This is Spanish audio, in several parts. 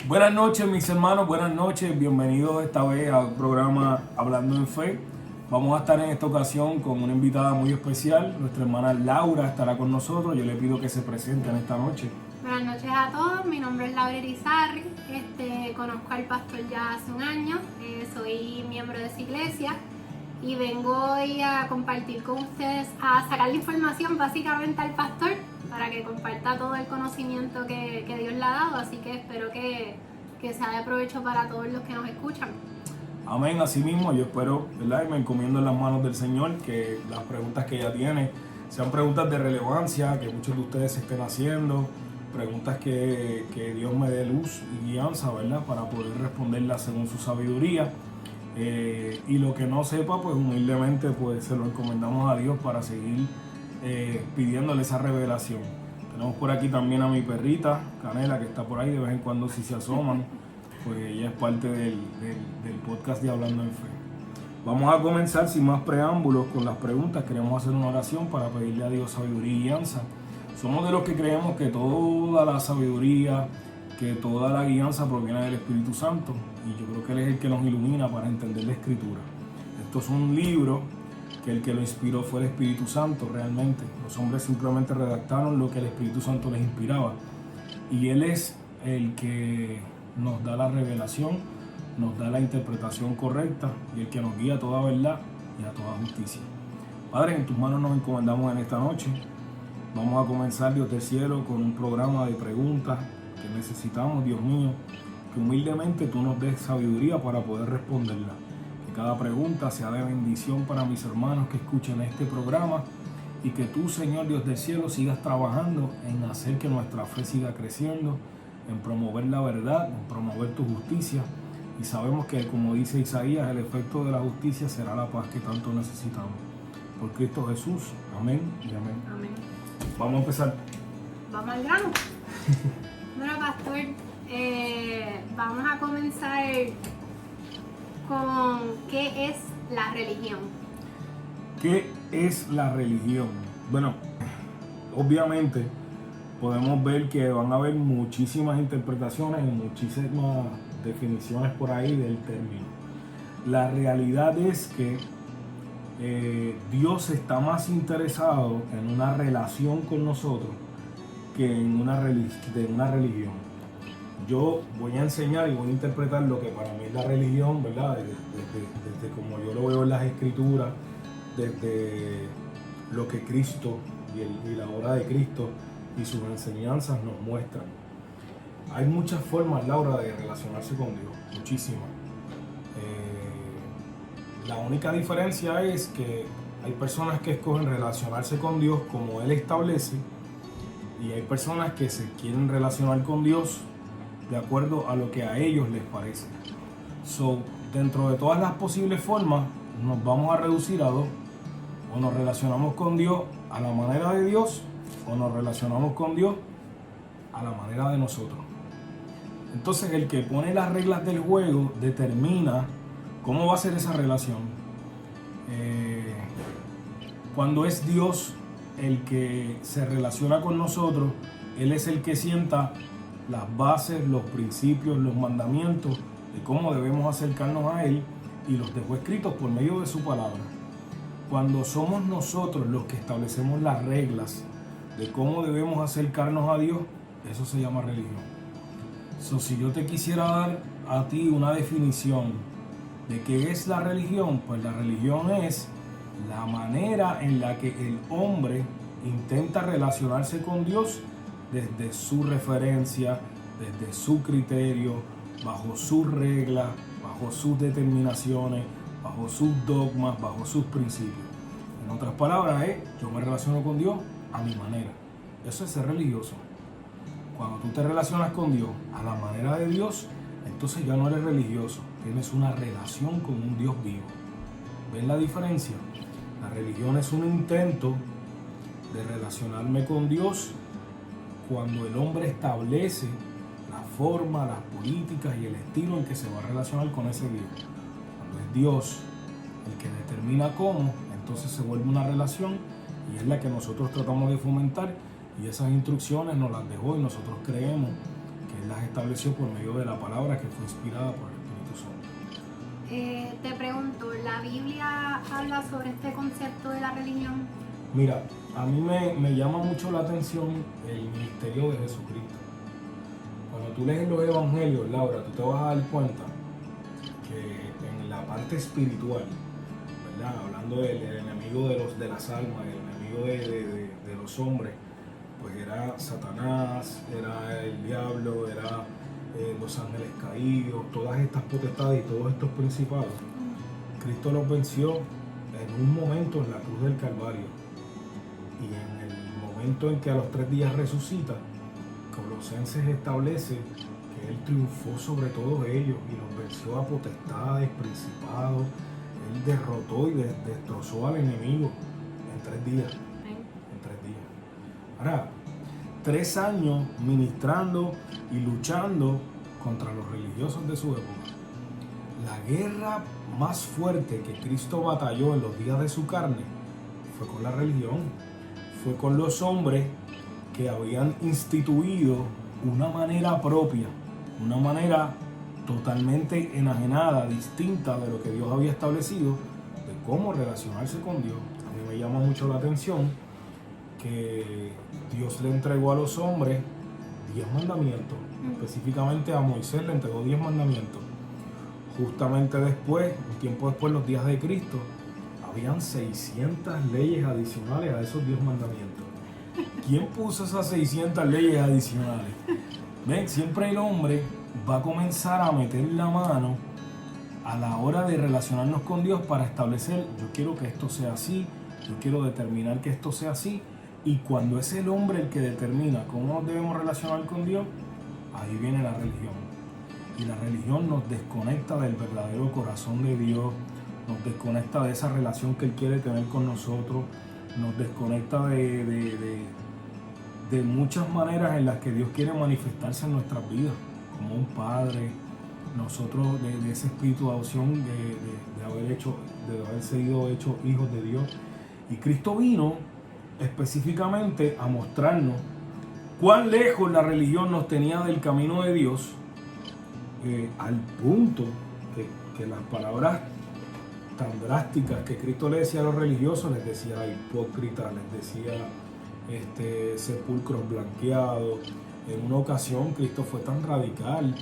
Buenas noches, mis hermanos, buenas noches. Bienvenidos esta vez al programa Hablando en Fe. Vamos a estar en esta ocasión con una invitada muy especial. Nuestra hermana Laura estará con nosotros. Yo le pido que se presente en esta noche. Buenas noches a todos, mi nombre es Laura Irizarry, conozco al pastor ya hace un año, soy miembro de su iglesia y vengo hoy a compartir con ustedes, a sacar la información básicamente al pastor para que comparta todo el conocimiento que Dios le ha dado, así que espero que sea de provecho para todos los que nos escuchan. Amén, así mismo yo espero, ¿verdad? Y me encomiendo en las manos del Señor que las preguntas que ella tiene sean preguntas de relevancia, que muchos de ustedes se estén haciendo, preguntas que Dios me dé luz y guianza, ¿verdad? Para poder responderlas según su sabiduría. Y lo que no sepa, pues humildemente pues se lo encomendamos a Dios para seguir pidiéndole esa revelación. Tenemos por aquí también a mi perrita, Canela, que está por ahí, de vez en cuando si se asoman, pues ella es parte del podcast de Hablando en Fe. Vamos a comenzar sin más preámbulos con las preguntas. Queremos hacer una oración para pedirle a Dios sabiduría y guianza. Somos de los que creemos que toda la sabiduría, que toda la guianza proviene del Espíritu Santo, y yo creo que Él es el que nos ilumina para entender la Escritura. Esto es un libro que el que lo inspiró fue el Espíritu Santo realmente. Los hombres simplemente redactaron lo que el Espíritu Santo les inspiraba, y Él es el que nos da la revelación, nos da la interpretación correcta y el que nos guía a toda verdad y a toda justicia. Padre, en tus manos nos encomendamos en esta noche. Vamos a comenzar, Dios del cielo, con un programa de preguntas que necesitamos, Dios mío, que humildemente tú nos des sabiduría para poder responderla. Que cada pregunta sea de bendición para mis hermanos que escuchen este programa, y que tú, Señor Dios del cielo, sigas trabajando en hacer que nuestra fe siga creciendo, en promover la verdad, en promover tu justicia. Y sabemos que, como dice Isaías, el efecto de la justicia será la paz que tanto necesitamos. Por Cristo Jesús. Amén y amén. Amén. Vamos a empezar. Vamos al grano. Bueno, pastor, vamos a comenzar con ¿qué es la religión? ¿Qué es la religión? Bueno, obviamente podemos ver que van a haber muchísimas interpretaciones y muchísimas definiciones por ahí del término. La realidad es que Dios está más interesado en una relación con nosotros que en una religión. Yo voy a enseñar y voy a interpretar lo que para mí es la religión, ¿verdad? Desde como yo lo veo en las Escrituras, desde lo que Cristo y la obra de Cristo y sus enseñanzas nos muestran. Hay muchas formas, Laura, de relacionarse con Dios, muchísimas. La única diferencia es que hay personas que escogen relacionarse con Dios como Él establece, y hay personas que se quieren relacionar con Dios de acuerdo a lo que a ellos les parece. Dentro de todas las posibles formas, nos vamos a reducir a dos. O nos relacionamos con Dios a la manera de Dios, o nos relacionamos con Dios a la manera de nosotros. Entonces, el que pone las reglas del juego determina cómo va a ser esa relación. Cuando es Dios el que se relaciona con nosotros, Él es el que sienta las bases, los principios, los mandamientos de cómo debemos acercarnos a Él, y los dejó escritos por medio de su palabra. Cuando somos nosotros los que establecemos las reglas de cómo debemos acercarnos a Dios, eso se llama religión. Si yo te quisiera dar a ti una definición de qué es la religión, pues la religión es la manera en la que el hombre intenta relacionarse con Dios desde su referencia, desde su criterio, bajo sus reglas, bajo sus determinaciones, bajo sus dogmas, bajo sus principios. En otras palabras, yo me relaciono con Dios a mi manera. Eso es ser religioso. Cuando tú te relacionas con Dios a la manera de Dios, entonces ya no eres religioso, tienes una relación con un Dios vivo. ¿Ven la diferencia? La religión es un intento de relacionarme con Dios cuando el hombre establece la forma, las políticas y el estilo en que se va a relacionar con ese Dios. Cuando es Dios el que determina cómo, entonces se vuelve una relación, y es la que nosotros tratamos de fomentar, y esas instrucciones nos las dejó, y nosotros creemos que Él las estableció por medio de la palabra que fue inspirada por el Espíritu Santo. Te pregunto, ¿la Biblia habla sobre este concepto de la religión? Mira, a mí me llama mucho la atención el ministerio de Jesucristo. Cuando tú lees los evangelios, Laura, tú te vas a dar cuenta que en la parte espiritual, ¿verdad? Hablando del enemigo de las almas, el enemigo de los hombres, pues era Satanás, era el diablo, era los ángeles caídos, todas estas potestades y todos estos principados. Cristo los venció en un momento en la cruz del Calvario, y en el momento en que a los 3 días resucita, Colosenses establece que Él triunfó sobre todos ellos y los venció a potestades, principados. Él derrotó y destrozó al enemigo en 3 días. En 3 días. Ahora, 3 años ministrando y luchando contra los religiosos de su época. La guerra más fuerte que Cristo batalló en los días de su carne fue con la religión, fue con los hombres que habían instituido una manera propia, una manera totalmente enajenada, distinta de lo que Dios había establecido, de cómo relacionarse con Dios. A mí me llama mucho la atención que Dios le entregó a los hombres 10 mandamientos, específicamente a Moisés le entregó 10 mandamientos. Justamente después, un tiempo después, los días de Cristo, habían 600 leyes adicionales a esos 10 mandamientos. ¿Quién puso esas 600 leyes adicionales? Ven, siempre el hombre va a comenzar a meter la mano a la hora de relacionarnos con Dios para establecer, yo quiero que esto sea así, yo quiero determinar que esto sea así, y cuando es el hombre el que determina cómo nos debemos relacionar con Dios, ahí viene la religión. Y la religión nos desconecta del verdadero corazón de Dios, nos desconecta de esa relación que Él quiere tener con nosotros, nos desconecta de muchas maneras en las que Dios quiere manifestarse en nuestras vidas, como un padre, nosotros de ese espíritu de adopción, de haber sido hechos hijos de Dios. Y Cristo vino específicamente a mostrarnos cuán lejos la religión nos tenía del camino de Dios, al punto que las palabras tan drásticas que Cristo le decía a los religiosos, les decía hipócritas, les decía sepulcros blanqueados. En una ocasión Cristo fue tan radical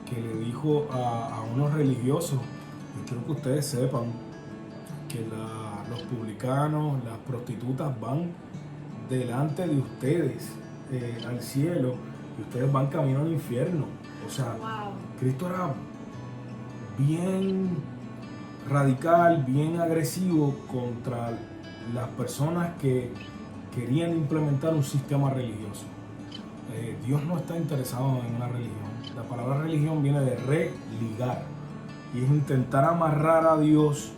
que le dijo a unos religiosos: yo quiero que ustedes sepan que los publicanos, las prostitutas van delante de ustedes al cielo y ustedes van camino al infierno. O sea, wow. Cristo era bien radical, bien agresivo contra las personas que querían implementar un sistema religioso. Dios no está interesado en una religión. La palabra religión viene de religar y es intentar amarrar a Dios,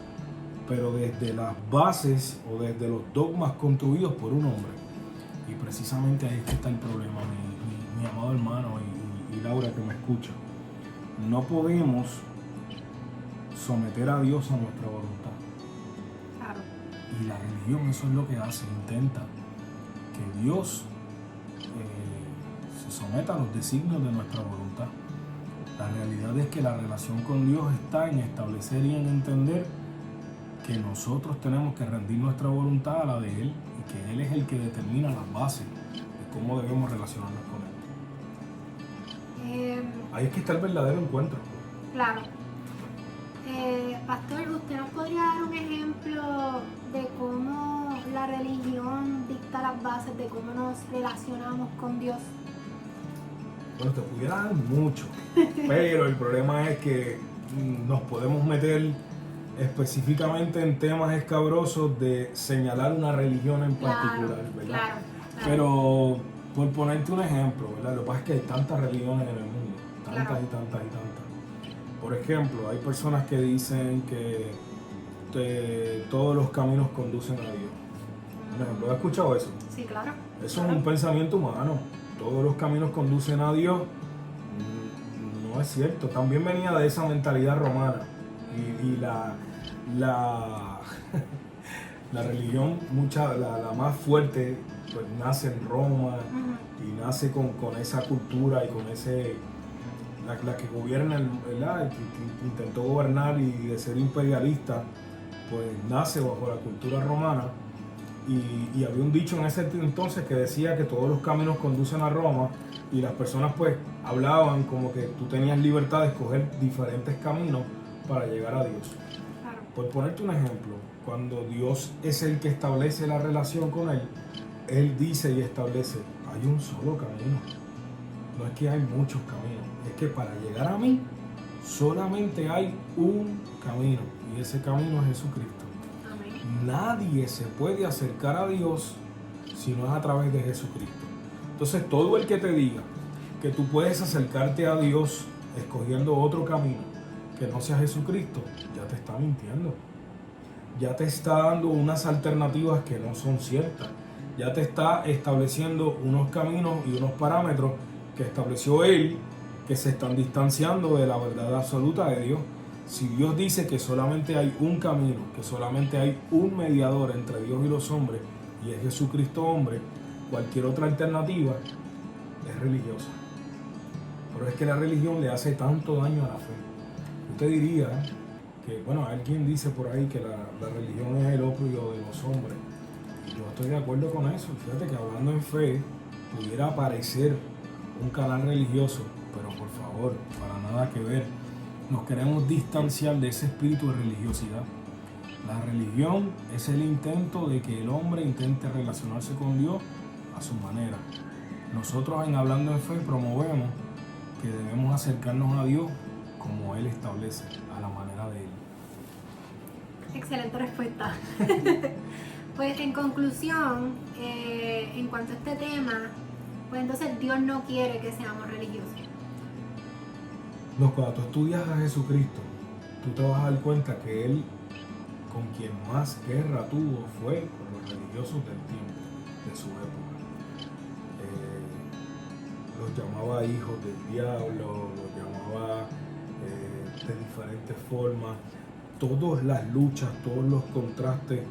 pero desde las bases o desde los dogmas construidos por un hombre. Y precisamente ahí es que está el problema, mi amado hermano y Laura que me escucha. No podemos someter a Dios a nuestra voluntad. Claro. Y la religión eso es lo que hace, intenta que Dios se someta a los designios de nuestra voluntad. La realidad es que la relación con Dios está en establecer y en entender que nosotros tenemos que rendir nuestra voluntad a la de Él y que Él es el que determina las bases de cómo debemos relacionarnos con Él. Ahí es que está el verdadero encuentro. Claro. Pastor, ¿usted nos podría dar un ejemplo de cómo la religión dicta las bases de cómo nos relacionamos con Dios? Bueno, te pudiera dar mucho, pero el problema es que nos podemos meter específicamente en temas escabrosos de señalar una religión en particular, ¿verdad? Claro. Pero por ponerte un ejemplo, ¿verdad? Lo que pasa es que hay tantas religiones en el mundo, tantas y tantas y tantas. Por ejemplo, hay personas que dicen que todos los caminos conducen a Dios. Por ejemplo, ¿has escuchado eso? Sí, claro. Eso es un pensamiento humano. Todos los caminos conducen a Dios. No es cierto. También venía de esa mentalidad romana. Y la religión, la más fuerte, pues nace en Roma y nace con esa cultura y con ese la que gobierna, ¿verdad? Que intentó gobernar y de ser imperialista, pues nace bajo la cultura romana. Y había un dicho en ese entonces que decía que todos los caminos conducen a Roma, y las personas pues hablaban como que tú tenías libertad de escoger diferentes caminos para llegar a Dios. Claro. Por ponerte un ejemplo, cuando Dios es el que establece la relación con Él, Él dice y establece, hay un solo camino. No es que hay muchos caminos, es que para llegar a mí solamente hay un camino, y ese camino es Jesucristo. Amén. Nadie se puede acercar a Dios si no es a través de Jesucristo. Entonces, todo el que te diga que tú puedes acercarte a Dios escogiendo otro camino que no sea Jesucristo, ya te está mintiendo. Ya te está dando unas alternativas que no son ciertas. Ya te está estableciendo unos caminos y unos parámetros que estableció Él, que se están distanciando de la verdad absoluta de Dios. Si Dios dice que solamente hay un camino, que solamente hay un mediador entre Dios y los hombres, y es Jesucristo hombre, cualquier otra alternativa es religiosa. Pero es que la religión le hace tanto daño a la fe. Usted diría que, bueno, alguien dice por ahí que la religión es el opio de los hombres. Y yo estoy de acuerdo con eso. Fíjate que hablando en fe, pudiera aparecer un canal religioso, pero por favor, para nada que ver. Nos queremos distanciar de ese espíritu de religiosidad. La religión es el intento de que el hombre intente relacionarse con Dios a su manera. Nosotros en Hablando en Fe promovemos que debemos acercarnos a Dios como Él establece, a la manera de Él. Excelente respuesta. Pues en conclusión, en cuanto a este tema, pues entonces Dios no quiere que seamos religiosos. No, cuando tú estudias a Jesucristo, tú te vas a dar cuenta que Él, con quien más guerra tuvo, fue con los religiosos del tiempo, de su época. Los llamaba hijos del diablo, los llamaba de diferentes formas. Todas las luchas, todos los contrastes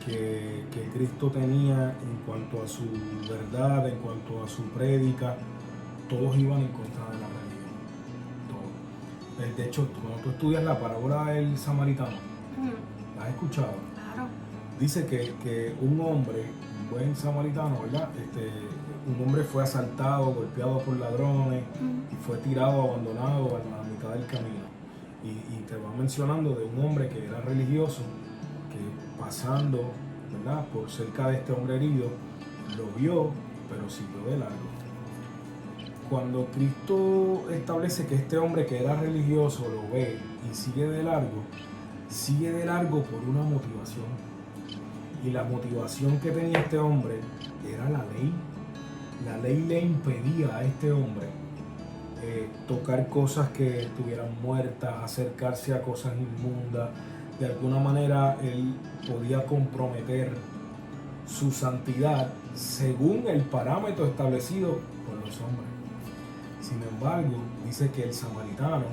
que Cristo tenía en cuanto a su verdad, en cuanto a su prédica, todos iban en contra de la religión. Todos. De hecho, cuando tú estudias la parábola del samaritano, ¿la has escuchado? Claro. Dice que un hombre, un buen samaritano, ¿verdad? Un hombre fue asaltado, golpeado por ladrones y fue tirado, abandonado a la mitad del camino. Y te va mencionando de un hombre que era religioso, que pasando, ¿verdad?, por cerca de este hombre herido, lo vio, pero siguió de largo. Cuando Cristo establece que este hombre que era religioso lo ve y sigue de largo por una motivación. Y la motivación que tenía este hombre era la ley. La ley le impedía a este hombre tocar cosas que estuvieran muertas, acercarse a cosas inmundas. De alguna manera él podía comprometer su santidad según el parámetro establecido por los hombres. Sin embargo, dice que el samaritano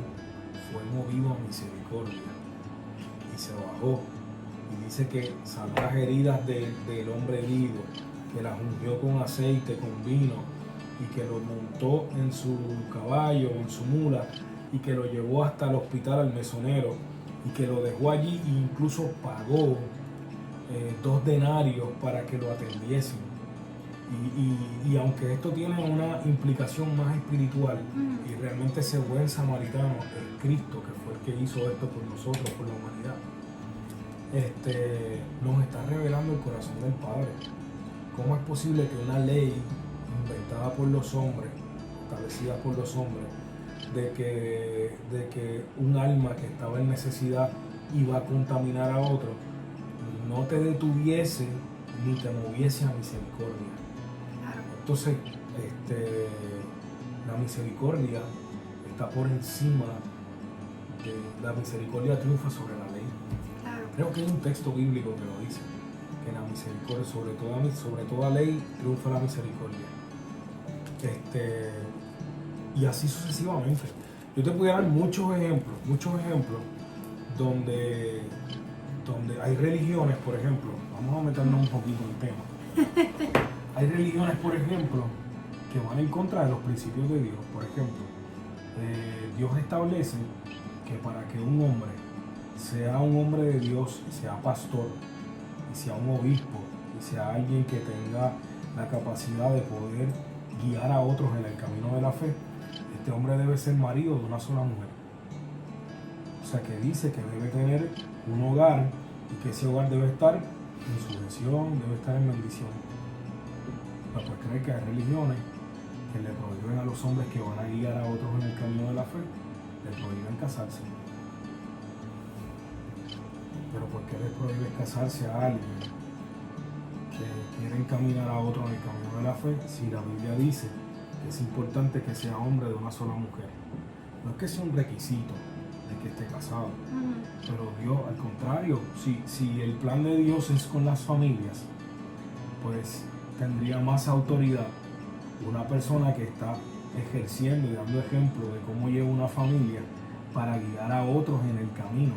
fue movido a misericordia y se bajó. Y dice que sanó las heridas del hombre herido, que las ungió con aceite, con vino, y que lo montó en su caballo, en su mula, y que lo llevó hasta el hospital al mesonero, y que lo dejó allí e incluso pagó 2 denarios para que lo atendiesen. Y aunque esto tiene una implicación más espiritual, y realmente ese buen samaritano es Cristo, que fue el que hizo esto por nosotros, por la humanidad, nos está revelando el corazón del Padre. ¿Cómo es posible que una ley inventada por los hombres, establecida por los hombres, de que un alma que estaba en necesidad iba a contaminar a otro, no te detuviese ni te moviese a misericordia? Entonces, la misericordia está por encima de la misericordia, triunfa sobre la ley. Creo que hay un texto bíblico que lo dice, que la misericordia, sobre toda ley, triunfa la misericordia. Y así sucesivamente. Yo te pudiera dar muchos ejemplos donde hay religiones, por ejemplo, vamos a meternos un poquito en el tema. Hay religiones, por ejemplo, que van en contra de los principios de Dios. Por ejemplo, Dios establece que para que un hombre sea un hombre de Dios, sea pastor, y sea un obispo, y sea alguien que tenga la capacidad de poder guiar a otros en el camino de la fe, este hombre debe ser marido de una sola mujer. O sea, que dice que debe tener un hogar y que ese hogar debe estar en sujeción, debe estar en bendición. Pues cree que hay religiones que le prohíben a los hombres que van a guiar a otros en el camino de la fe, le prohíben casarse. Pero ¿por qué les prohíbe casarse a alguien que quiere encaminar a otro en el camino de la fe si la Biblia dice que es importante que sea hombre de una sola mujer? No es que sea un requisito de que esté casado, pero Dios, al contrario, si el plan de Dios es con las familias, pues tendría más autoridad una persona que está ejerciendo y dando ejemplo de cómo lleva una familia para guiar a otros en el camino.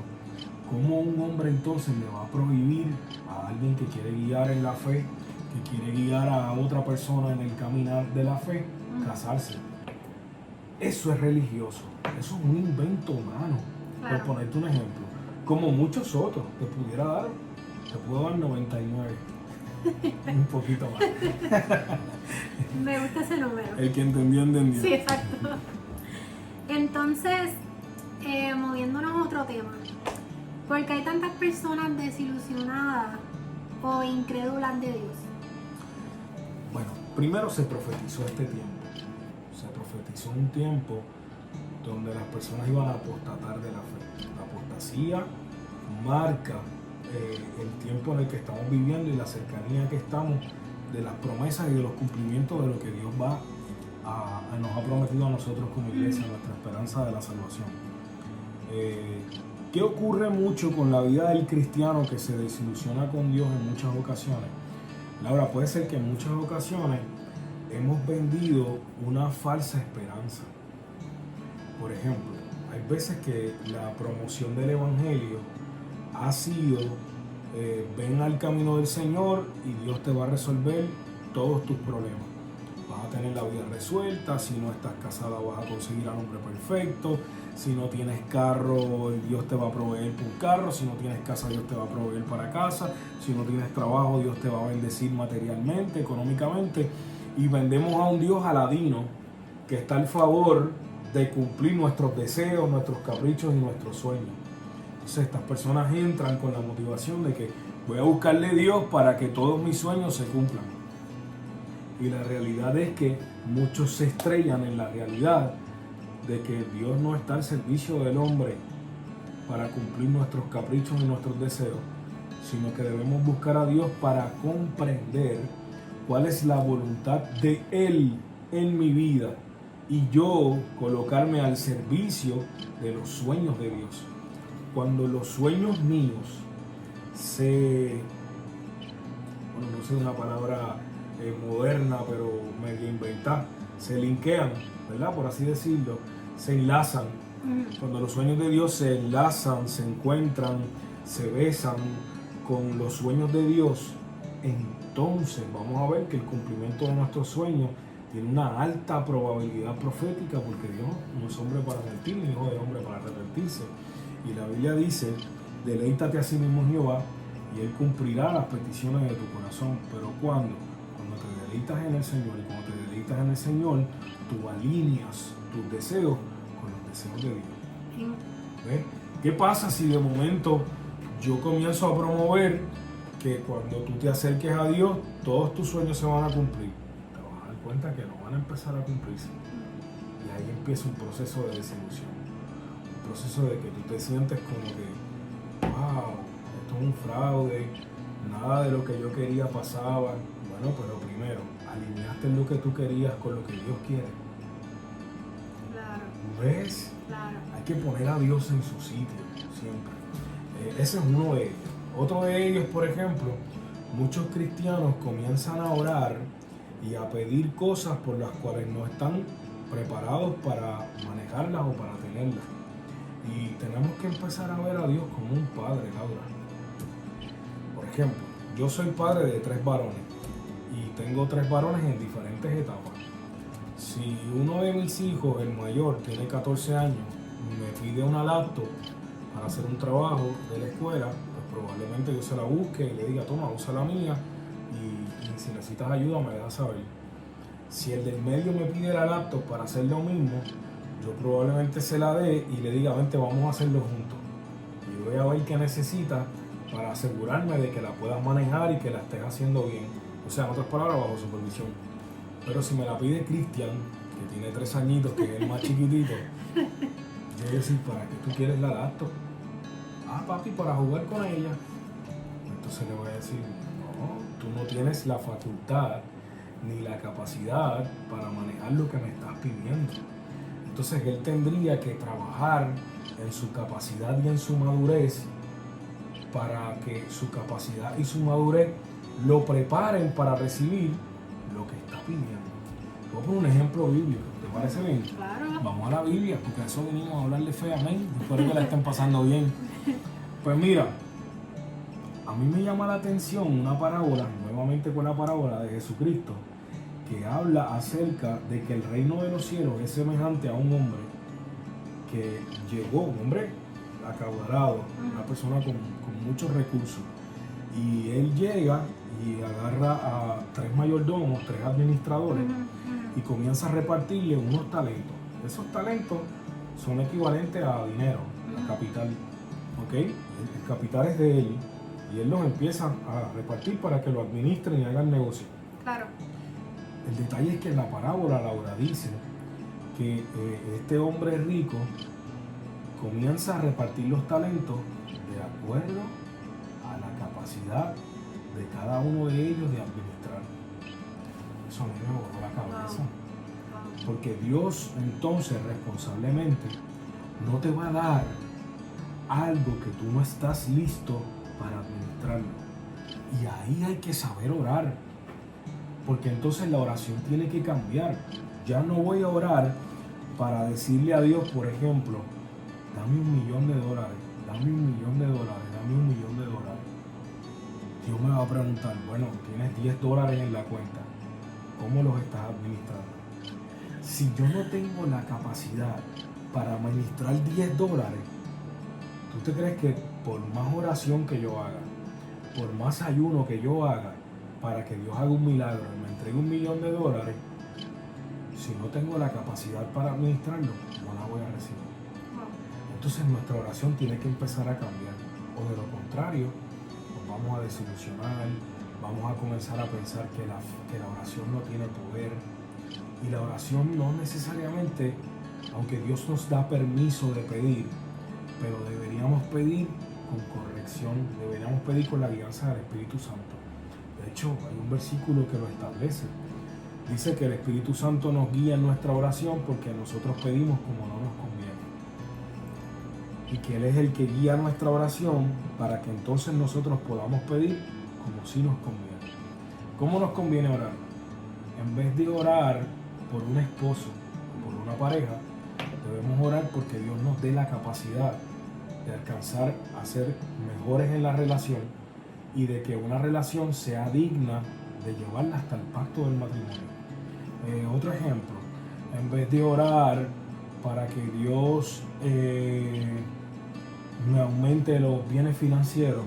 ¿Cómo un hombre entonces le va a prohibir a alguien que quiere guiar en la fe, que quiere guiar a otra persona en el caminar de la fe, casarse? Eso es religioso, eso es un invento humano. Claro. Por ponerte un ejemplo, como muchos otros, te puedo dar 99. Un poquito más. Me gusta ese número. El que entendió, entendió. Sí, exacto. Entonces, moviéndonos a otro tema. ¿Por qué hay tantas personas desilusionadas o incrédulas de Dios? Bueno, primero se profetizó este tiempo. Se profetizó un tiempo donde las personas iban a apostatar de la fe. La apostasía marca el tiempo en el que estamos viviendo y la cercanía que estamos de las promesas y de los cumplimientos de lo que Dios nos ha prometido a nosotros como iglesia, nuestra esperanza de la salvación. ¿Qué ocurre mucho con la vida del cristiano que se desilusiona con Dios en muchas ocasiones? Laura, puede ser que en muchas ocasiones hemos vendido una falsa esperanza. Por ejemplo, hay veces que la promoción del Evangelio ha sido ven al camino del Señor y Dios te va a resolver todos tus problemas. Vas a tener la vida resuelta, si no estás casada vas a conseguir al hombre perfecto, si no tienes carro Dios te va a proveer por un carro, si no tienes casa Dios te va a proveer para casa, si no tienes trabajo Dios te va a bendecir materialmente, económicamente, y vendemos a un Dios aladino que está al favor de cumplir nuestros deseos, nuestros caprichos y nuestros sueños. Entonces estas personas entran con la motivación de que voy a buscarle a Dios para que todos mis sueños se cumplan. Y la realidad es que muchos se estrellan en la realidad de que Dios no está al servicio del hombre para cumplir nuestros caprichos y nuestros deseos, sino que debemos buscar a Dios para comprender cuál es la voluntad de Él en mi vida y yo colocarme al servicio de los sueños de Dios. Cuando los sueños míos no sé una palabra moderna, pero medio inventada, se linkean, ¿verdad? Por así decirlo, se enlazan. Cuando los sueños de Dios se enlazan, se encuentran, se besan con los sueños de Dios, entonces vamos a ver que el cumplimiento de nuestros sueños tiene una alta probabilidad profética, porque Dios no es hombre para mentir, ni hijo de hombre para arrepentirse. Y la Biblia dice, deleítate a sí mismo en Jehová, y Él cumplirá las peticiones de tu corazón. Pero cuando te deleitas en el Señor, y cuando te deleitas en el Señor, tú alineas tus deseos con los deseos de Dios. ¿Ves? ¿Qué pasa si de momento yo comienzo a promover que cuando tú te acerques a Dios, todos tus sueños se van a cumplir? Te vas a dar cuenta que no van a empezar a cumplirse. Y ahí empieza un proceso de desilusión. Un proceso de que tú te sientes como que, wow, esto es un fraude, nada de lo que yo quería pasaba. Bueno, pero primero, alineaste lo que tú querías con lo que Dios quiere. Claro. ¿Ves? Claro. Hay que poner a Dios en su sitio, siempre. Ese es uno de ellos. Otro de ellos, por ejemplo, muchos cristianos comienzan a orar y a pedir cosas por las cuales no están preparados para manejarlas o para tenerlas. Y tenemos que empezar a ver a Dios como un padre, Laura. Por ejemplo, yo soy padre de 3 varones y tengo 3 varones en diferentes etapas. Si uno de mis hijos, el mayor, tiene 14 años, me pide una laptop para hacer un trabajo de la escuela, pues probablemente yo se la busque y le diga, toma, usa la mía y si necesitas ayuda me dejas saber. Si el del medio me pide la laptop para hacer lo mismo, yo probablemente se la dé y le diga, vente, vamos a hacerlo juntos. Y voy a ver qué necesita para asegurarme de que la puedas manejar y que la estés haciendo bien. O sea, en otras palabras, bajo supervisión. Pero si me la pide Cristian, que tiene 3 añitos, que es el más chiquitito, yo voy a decir, ¿para qué tú quieres la laptop? Ah, papi, para jugar con ella. Entonces le voy a decir, no, tú no tienes la facultad ni la capacidad para manejar lo que me estás pidiendo. Entonces él tendría que trabajar en su capacidad y en su madurez para que su capacidad y su madurez lo preparen para recibir lo que está pidiendo. Voy a poner un ejemplo bíblico, ¿te parece bien? Claro. Vamos a la Biblia, porque a eso venimos a hablarle fe, amén. Espero que la estén pasando bien. Pues mira, a mí me llama la atención una parábola, nuevamente con la parábola de Jesucristo, que habla acerca de que el reino de los cielos es semejante a un hombre que llegó, un hombre acaudalado, una persona con muchos recursos, y él llega y agarra a 3 mayordomos, 3 administradores, y comienza a repartirle unos talentos. Esos talentos son equivalentes a dinero, a capital, ¿ok? El capital es de él, y él los empieza a repartir para que lo administren y hagan negocio. Claro. El detalle es que en la parábola Laura dice que este hombre rico comienza a repartir los talentos de acuerdo a la capacidad de cada uno de ellos de administrar. Eso a mí me voló la cabeza. Porque Dios entonces responsablemente no te va a dar algo que tú no estás listo para administrarlo. Y ahí hay que saber orar. Porque entonces la oración tiene que cambiar. Ya no voy a orar para decirle a Dios, por ejemplo, dame $1 millón, dame $1 millón, dame $1 millón. Dios me va a preguntar, bueno, tienes $10 en la cuenta, ¿cómo los estás administrando? Si yo no tengo la capacidad para administrar $10, ¿tú te crees que por más oración que yo haga, por más ayuno que yo haga, para que Dios haga un milagro y me entregue $1 millón, si no tengo la capacidad para administrarlo, no la voy a recibir? Entonces nuestra oración tiene que empezar a cambiar, o de lo contrario, nos vamos a desilusionar, vamos a comenzar a pensar que la oración no tiene poder, y la oración no necesariamente, aunque Dios nos da permiso de pedir, pero deberíamos pedir con corrección, deberíamos pedir con la guianza del Espíritu Santo. De hecho, hay un versículo que lo establece. Dice que el Espíritu Santo nos guía en nuestra oración porque nosotros pedimos como no nos conviene. Y que Él es el que guía nuestra oración para que entonces nosotros podamos pedir como si nos conviene. ¿Cómo nos conviene orar? En vez de orar por un esposo o por una pareja, debemos orar porque Dios nos dé la capacidad de alcanzar a ser mejores en la relación y de que una relación sea digna de llevarla hasta el pacto del matrimonio. Otro ejemplo, en vez de orar para que Dios me aumente los bienes financieros,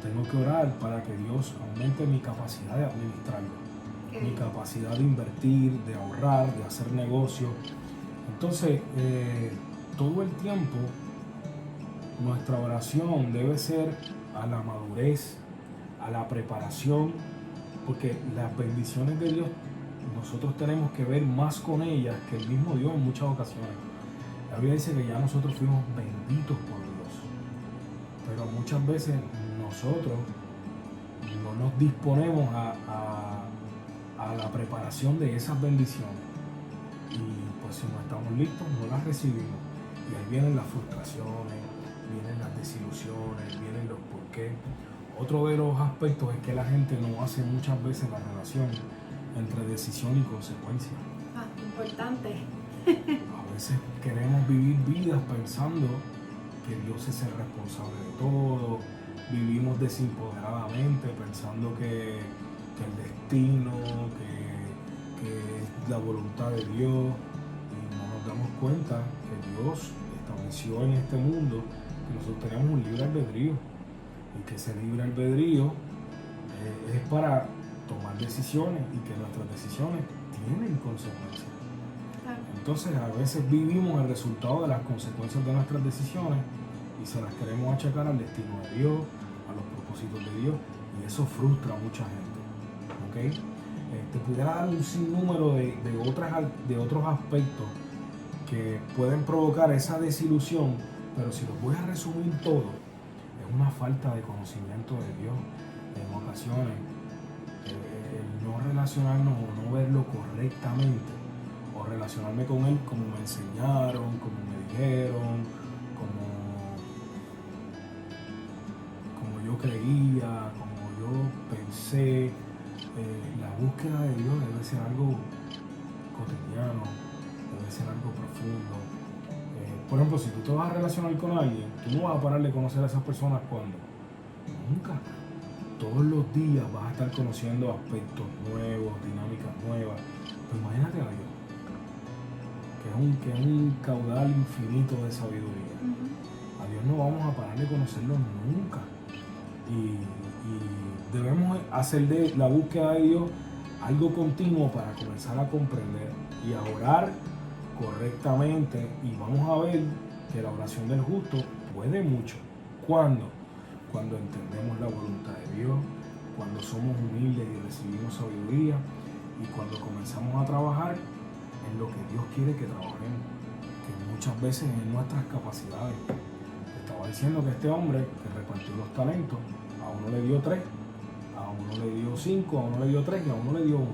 tengo que orar para que Dios aumente mi capacidad de administrarlo, mi capacidad de invertir, de ahorrar, de hacer negocio. Entonces, todo el tiempo nuestra oración debe ser a la madurez, a la preparación, porque las bendiciones de Dios nosotros tenemos que ver más con ellas que el mismo Dios en muchas ocasiones. La Biblia dice que ya nosotros fuimos benditos por Dios, pero muchas veces nosotros no nos disponemos a la preparación de esas bendiciones, y pues si no estamos listos no las recibimos, y ahí vienen las frustraciones, vienen las desilusiones, vienen los porqués. Otro de los aspectos es que la gente no hace muchas veces la relación entre decisión y consecuencia. Importante. A veces queremos vivir vidas pensando que Dios es el responsable de todo, vivimos desempoderadamente pensando que el destino, que es la voluntad de Dios, y no nos damos cuenta que Dios estableció en este mundo que nosotros tenemos un libre albedrío, y que ese libre albedrío es para tomar decisiones, y que nuestras decisiones tienen consecuencias. Entonces a veces vivimos el resultado de las consecuencias de nuestras decisiones y se las queremos achacar al destino de Dios, a los propósitos de Dios, y eso frustra a mucha gente. ¿Okay? Te pudiera dar un sinnúmero de otros aspectos que pueden provocar esa desilusión, pero si los voy a resumir todo, es una falta de conocimiento de Dios. En ocasiones, el no relacionarnos o no verlo correctamente, o relacionarme con Él como me enseñaron, como me dijeron, como yo creía, como yo pensé. La búsqueda de Dios debe ser algo cotidiano, debe ser algo profundo. Por ejemplo, si tú te vas a relacionar con alguien, tú no vas a parar de conocer a esas personas cuando. Nunca. Todos los días vas a estar conociendo aspectos nuevos, dinámicas nuevas. Pues imagínate a Dios, que es un caudal infinito de sabiduría. A Dios no vamos a parar de conocerlo nunca. Y debemos hacer de la búsqueda de Dios algo continuo para comenzar a comprender y a orar correctamente, y vamos a ver que la oración del justo puede mucho. ¿Cuándo? Cuando entendemos la voluntad de Dios, cuando somos humildes y recibimos sabiduría, y cuando comenzamos a trabajar en lo que Dios quiere que trabajemos, que muchas veces en nuestras capacidades. Te estaba diciendo que este hombre que repartió los talentos, a uno le dio 3, a uno le dio 5, a uno le dio 3 y a uno le dio 1.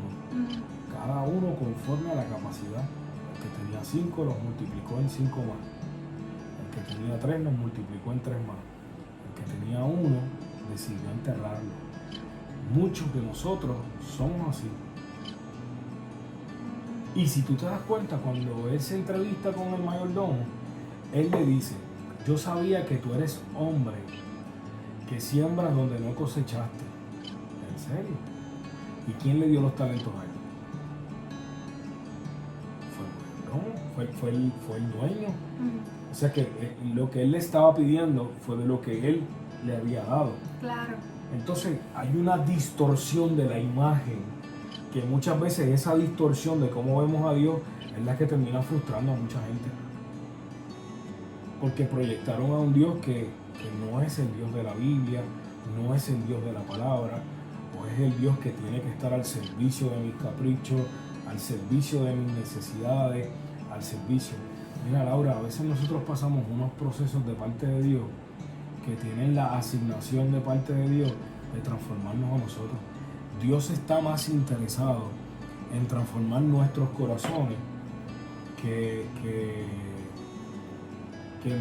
Cada uno conforme a la capacidad. El que tenía 5 los multiplicó en 5 más. El que tenía 3 los multiplicó en 3 más. El que tenía 1 decidió enterrarlo. Muchos de nosotros somos así. Y si tú te das cuenta, cuando él se entrevista con el mayordomo, él le dice: yo sabía que tú eres hombre que siembras donde no cosechaste. ¿En serio? ¿Y quién le dio los talentos a él? Fue el dueño. O sea que lo que él le estaba pidiendo fue de lo que él le había dado. Claro. Entonces hay una distorsión de la imagen, que muchas veces esa distorsión de cómo vemos a Dios es la que termina frustrando a mucha gente. Porque proyectaron a un Dios que no es el Dios de la Biblia, no es el Dios de la palabra, o es el Dios que tiene que estar al servicio de mis caprichos, al servicio de mis necesidades, al servicio. Mira, Laura, a veces nosotros pasamos unos procesos de parte de Dios que tienen la asignación de parte de Dios de transformarnos a nosotros. Dios está más interesado en transformar nuestros corazones que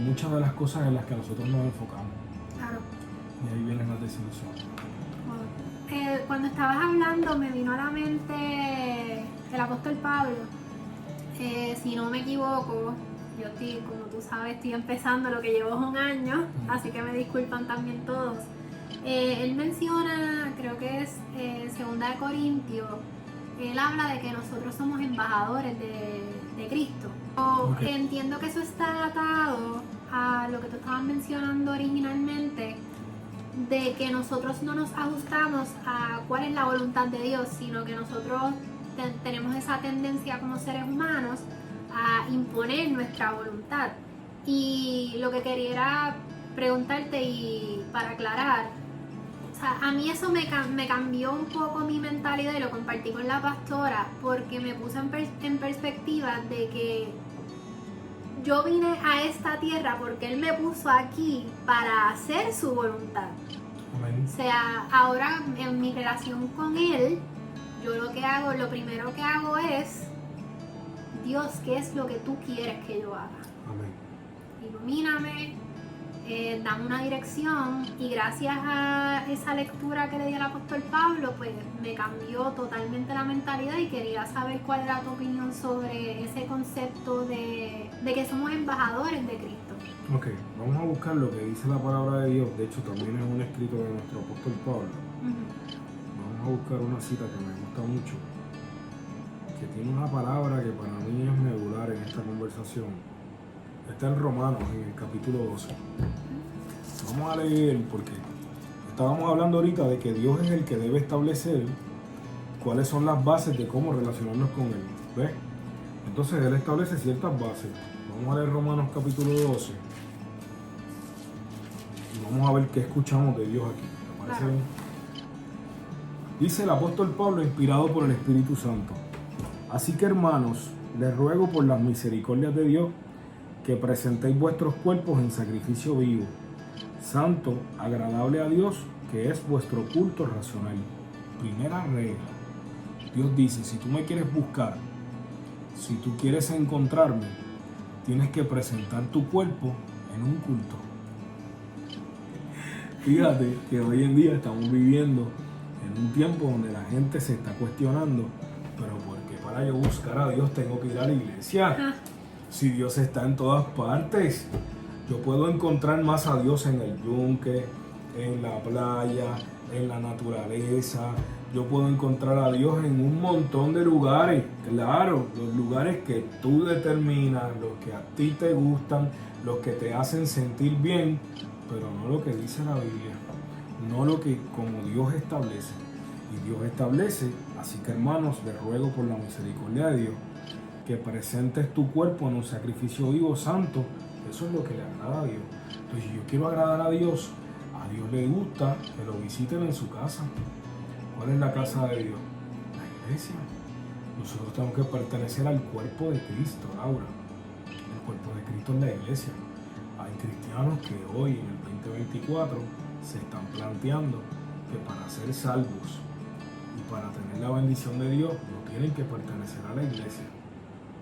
muchas de las cosas en las que nosotros nos enfocamos. Claro. Y ahí vienen las desilusiones. Cuando estabas hablando me vino a la mente el apóstol Pablo. Si no me equivoco, yo como tú sabes, estoy empezando, lo que llevo es un año, así que me disculpan también todos. Él menciona, creo que es 2 de Corintios, él habla de que nosotros somos embajadores de Cristo. Okay. Entiendo que eso está atado a lo que tú estabas mencionando originalmente, de que nosotros no nos ajustamos a cuál es la voluntad de Dios, sino que nosotros tenemos esa tendencia como seres humanos a imponer nuestra voluntad. Y lo que quería era preguntarte, y para aclarar, o sea, a mí eso me cambió un poco mi mentalidad, y lo compartí con la pastora, porque me puse en perspectiva de que yo vine a esta tierra porque Él me puso aquí para hacer su voluntad. Amén. O sea, ahora en mi relación con Él, yo lo primero que hago es: Dios, ¿qué es lo que tú quieres que yo haga? Amén. Ilumíname, dame una dirección. Y gracias a esa lectura que le di al apóstol Pablo, pues me cambió totalmente la mentalidad, y quería saber cuál era tu opinión sobre ese concepto de que somos embajadores de Cristo. Ok, vamos a buscar lo que dice la palabra de Dios. De hecho, también es un escrito de nuestro apóstol Pablo. Vamos a buscar una cita que me gusta mucho, que tiene una palabra que para mí es medular en esta conversación. Está en Romanos, en el capítulo 12. Vamos a leer porque estábamos hablando ahorita de que Dios es el que debe establecer cuáles son las bases de cómo relacionarnos con Él. ¿Ves? Entonces Él establece ciertas bases. Vamos a leer Romanos capítulo 12 y vamos a ver qué escuchamos de Dios aquí. ¿Te parece bien? Dice el apóstol Pablo, inspirado por el Espíritu Santo: así que, hermanos, les ruego por las misericordias de Dios que presentéis vuestros cuerpos en sacrificio vivo, santo, agradable a Dios, que es vuestro culto racional. Primera regla. Dios dice, si tú me quieres buscar, si tú quieres encontrarme, tienes que presentar tu cuerpo en un culto. Fíjate que hoy en día estamos viviendo en un tiempo donde la gente se está cuestionando, pero ¿por qué para yo buscar a Dios tengo que ir a la iglesia? Si Dios está en todas partes. Yo puedo encontrar más a Dios en el yunque, en la playa, en la naturaleza. Yo puedo encontrar a Dios en un montón de lugares. Claro, los lugares que tú determinas, los que a ti te gustan, los que te hacen sentir bien, pero no lo que dice la Biblia, no lo que como Dios establece. Y Dios establece, así que, hermanos, les ruego por la misericordia de Dios que presentes tu cuerpo en un sacrificio vivo, santo. Eso es lo que le agrada a Dios. Entonces, si yo quiero agradar a Dios le gusta que lo visiten en su casa. ¿Cuál es la casa de Dios? La iglesia. Nosotros tenemos que pertenecer al cuerpo de Cristo, Laura. El cuerpo de Cristo es la iglesia. Hay cristianos que hoy, en el 2024, se están planteando que para ser salvos y para tener la bendición de Dios, no tienen que pertenecer a la iglesia.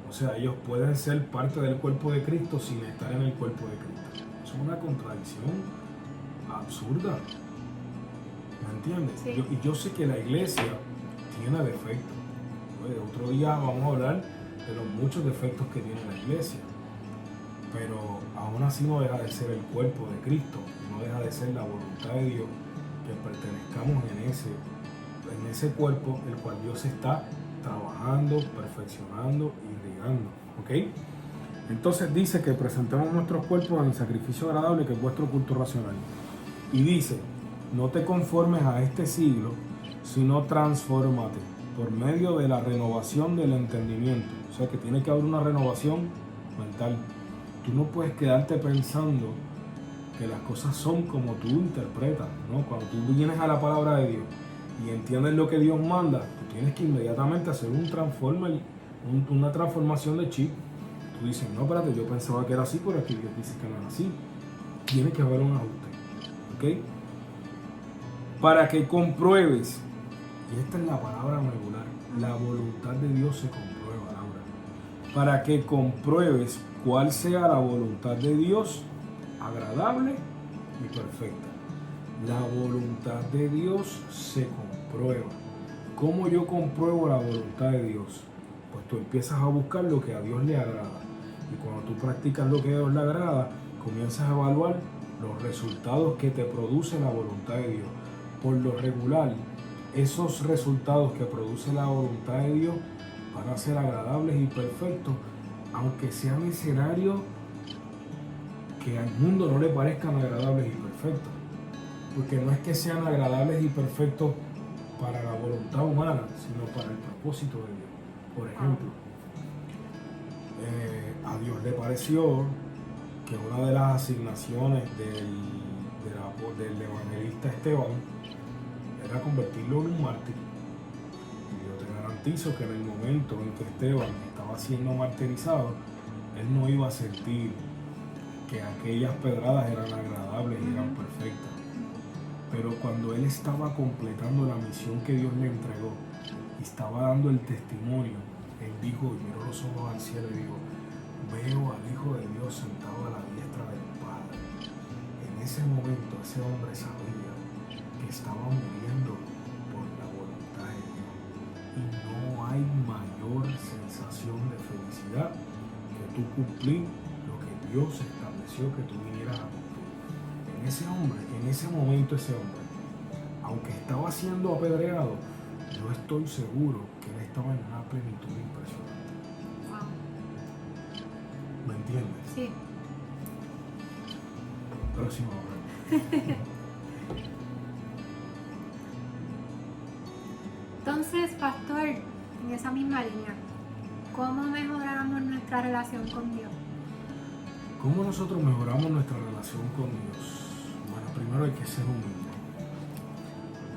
O sea, ellos pueden ser parte del cuerpo de Cristo sin estar en el cuerpo de Cristo. Eso es una contradicción absurda. ¿Me entiendes? Sí. Yo sé que la iglesia tiene defectos. Otro día vamos a hablar de los muchos defectos que tiene la iglesia. Pero aún así no deja de ser el cuerpo de Cristo. No deja de ser la voluntad de Dios que pertenezcamos en ese cuerpo, el cual Dios está trabajando, perfeccionando y regando. ¿Ok? Entonces dice que presentemos nuestros cuerpos en sacrificio agradable, que es vuestro culto racional. Y dice, no te conformes a este siglo, sino transfórmate por medio de la renovación del entendimiento. O sea que tiene que haber una renovación mental. Tú no puedes quedarte pensando que las cosas son como tú interpretas, ¿no? Cuando tú vienes a la palabra de Dios y entiendes lo que Dios manda, tú tienes que inmediatamente hacer una transformación de chip. Tú dices, no, espérate, yo pensaba que era así, pero aquí Dios dice que no es así. Tiene que haber un ajuste. ¿Ok? Para que compruebes, y esta es la palabra medular, la voluntad de Dios se comprueba, Laura. Para que compruebes cuál sea la voluntad de Dios, agradable y perfecta. La voluntad de Dios se comprueba. ¿Cómo yo compruebo la voluntad de Dios? Pues tú empiezas a buscar lo que a Dios le agrada. Y cuando tú practicas lo que a Dios le agrada, comienzas a evaluar los resultados que te produce la voluntad de Dios. Por lo regular, esos resultados que produce la voluntad de Dios van a ser agradables y perfectos, aunque sean escenarios que al mundo no le parezcan agradables y perfectos. Porque no es que sean agradables y perfectos para la voluntad humana, sino para el propósito de Dios. Por ejemplo, a Dios le pareció que una de las asignaciones del evangelista Esteban era convertirlo en un mártir. Y yo te garantizo que en el momento en que Esteban estaba siendo martirizado, él no iba a sentir que aquellas pedradas eran agradables y eran perfectas. Pero cuando él estaba completando la misión que Dios le entregó y estaba dando el testimonio, él dijo, y miró los ojos al cielo y dijo, veo al Hijo de Dios sentado a la diestra del Padre. En ese momento ese hombre sabía que estaba muriendo por la voluntad de Dios. Y no hay mayor sensación de felicidad que tú cumplir lo que Dios estableció que tú vinieras a cumplir. En ese momento ese hombre, aunque estaba siendo apedreado, yo estoy seguro que él estaba en una plenitud impresionante. Wow. ¿Me entiendes? Sí. Próxima hora. Entonces, pastor, en esa misma línea, ¿cómo mejoramos nuestra relación con Dios? ¿Cómo nosotros mejoramos nuestra relación con Dios? Bueno, primero hay que ser humilde.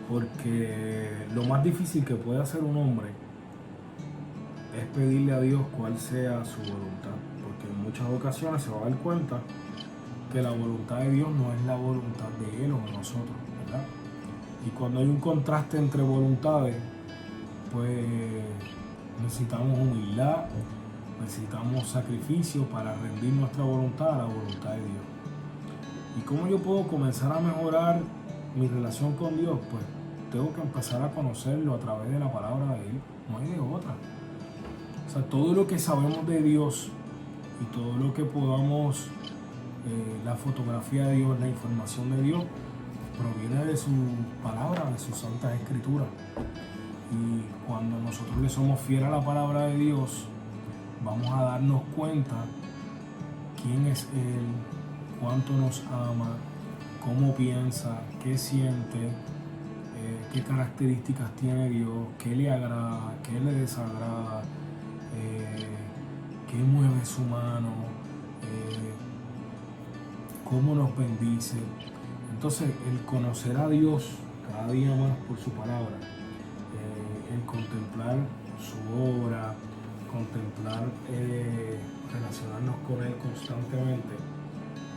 Porque lo más difícil que puede hacer un hombre es pedirle a Dios cuál sea su voluntad. Porque en muchas ocasiones se va a dar cuenta que la voluntad de Dios no es la voluntad de Él o de nosotros, ¿verdad? Y cuando hay un contraste entre voluntades, pues necesitamos humildad, necesitamos sacrificio para rendir nuestra voluntad a la voluntad de Dios. ¿Y cómo yo puedo comenzar a mejorar mi relación con Dios? Pues tengo que empezar a conocerlo a través de la palabra de Él, no hay de otra. O sea, todo lo que sabemos de Dios y todo lo que podamos, la fotografía de Dios, la información de Dios, proviene de su palabra, de sus santas escrituras. Y cuando nosotros le somos fieles a la palabra de Dios, vamos a darnos cuenta quién es Él, cuánto nos ama, cómo piensa, qué siente, qué características tiene Dios, qué le agrada, qué le desagrada, qué mueve su mano, cómo nos bendice. Entonces, el conocer a Dios cada día más por su palabra, el contemplar su obra, contemplar, relacionarnos con Él constantemente,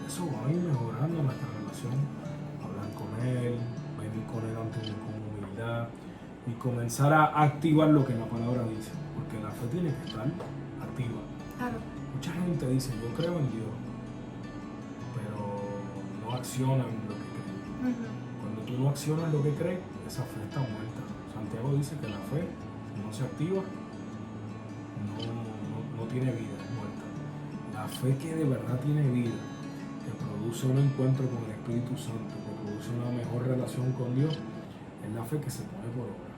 eso va a ir mejorando nuestra relación. Hablar con Él, venir con Él ante Él con humildad y comenzar a activar lo que la palabra dice, porque la fe tiene que estar activa. Claro. Mucha gente dice, yo creo en Dios, pero no acciona en lo que cree. Cuando tú no accionas lo que crees, esa fe está muerta. Santiago dice que la fe, si no se activa, no tiene vida, es muerta. La fe que de verdad tiene vida, que produce un encuentro con el Espíritu Santo, que produce una mejor relación con Dios, es la fe que se pone por obra.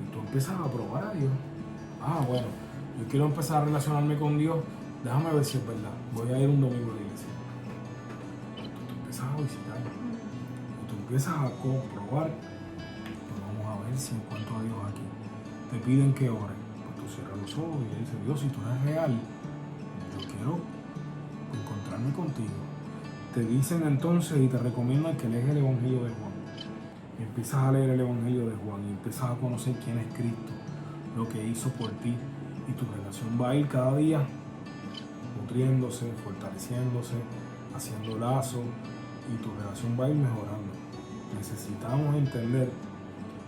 Y tú empiezas a probar a Dios. Ah, bueno, yo quiero empezar a relacionarme con Dios, déjame ver si es verdad. Voy a ir un domingo a la iglesia. Tú empiezas a visitar. Y tú empiezas a comprobar. Pues vamos a ver si encuentro a Dios aquí. Te piden que ores. Pues tú cierras los ojos y le dices, Dios, si tú eres real, yo quiero encontrarme contigo. Te dicen entonces y te recomiendan que lees el Evangelio de Juan. Y empiezas a leer el Evangelio de Juan y empiezas a conocer quién es Cristo, lo que hizo por ti. Y tu relación va a ir cada día nutriéndose, fortaleciéndose, haciendo lazos, y tu relación va a ir mejorando. Necesitamos entender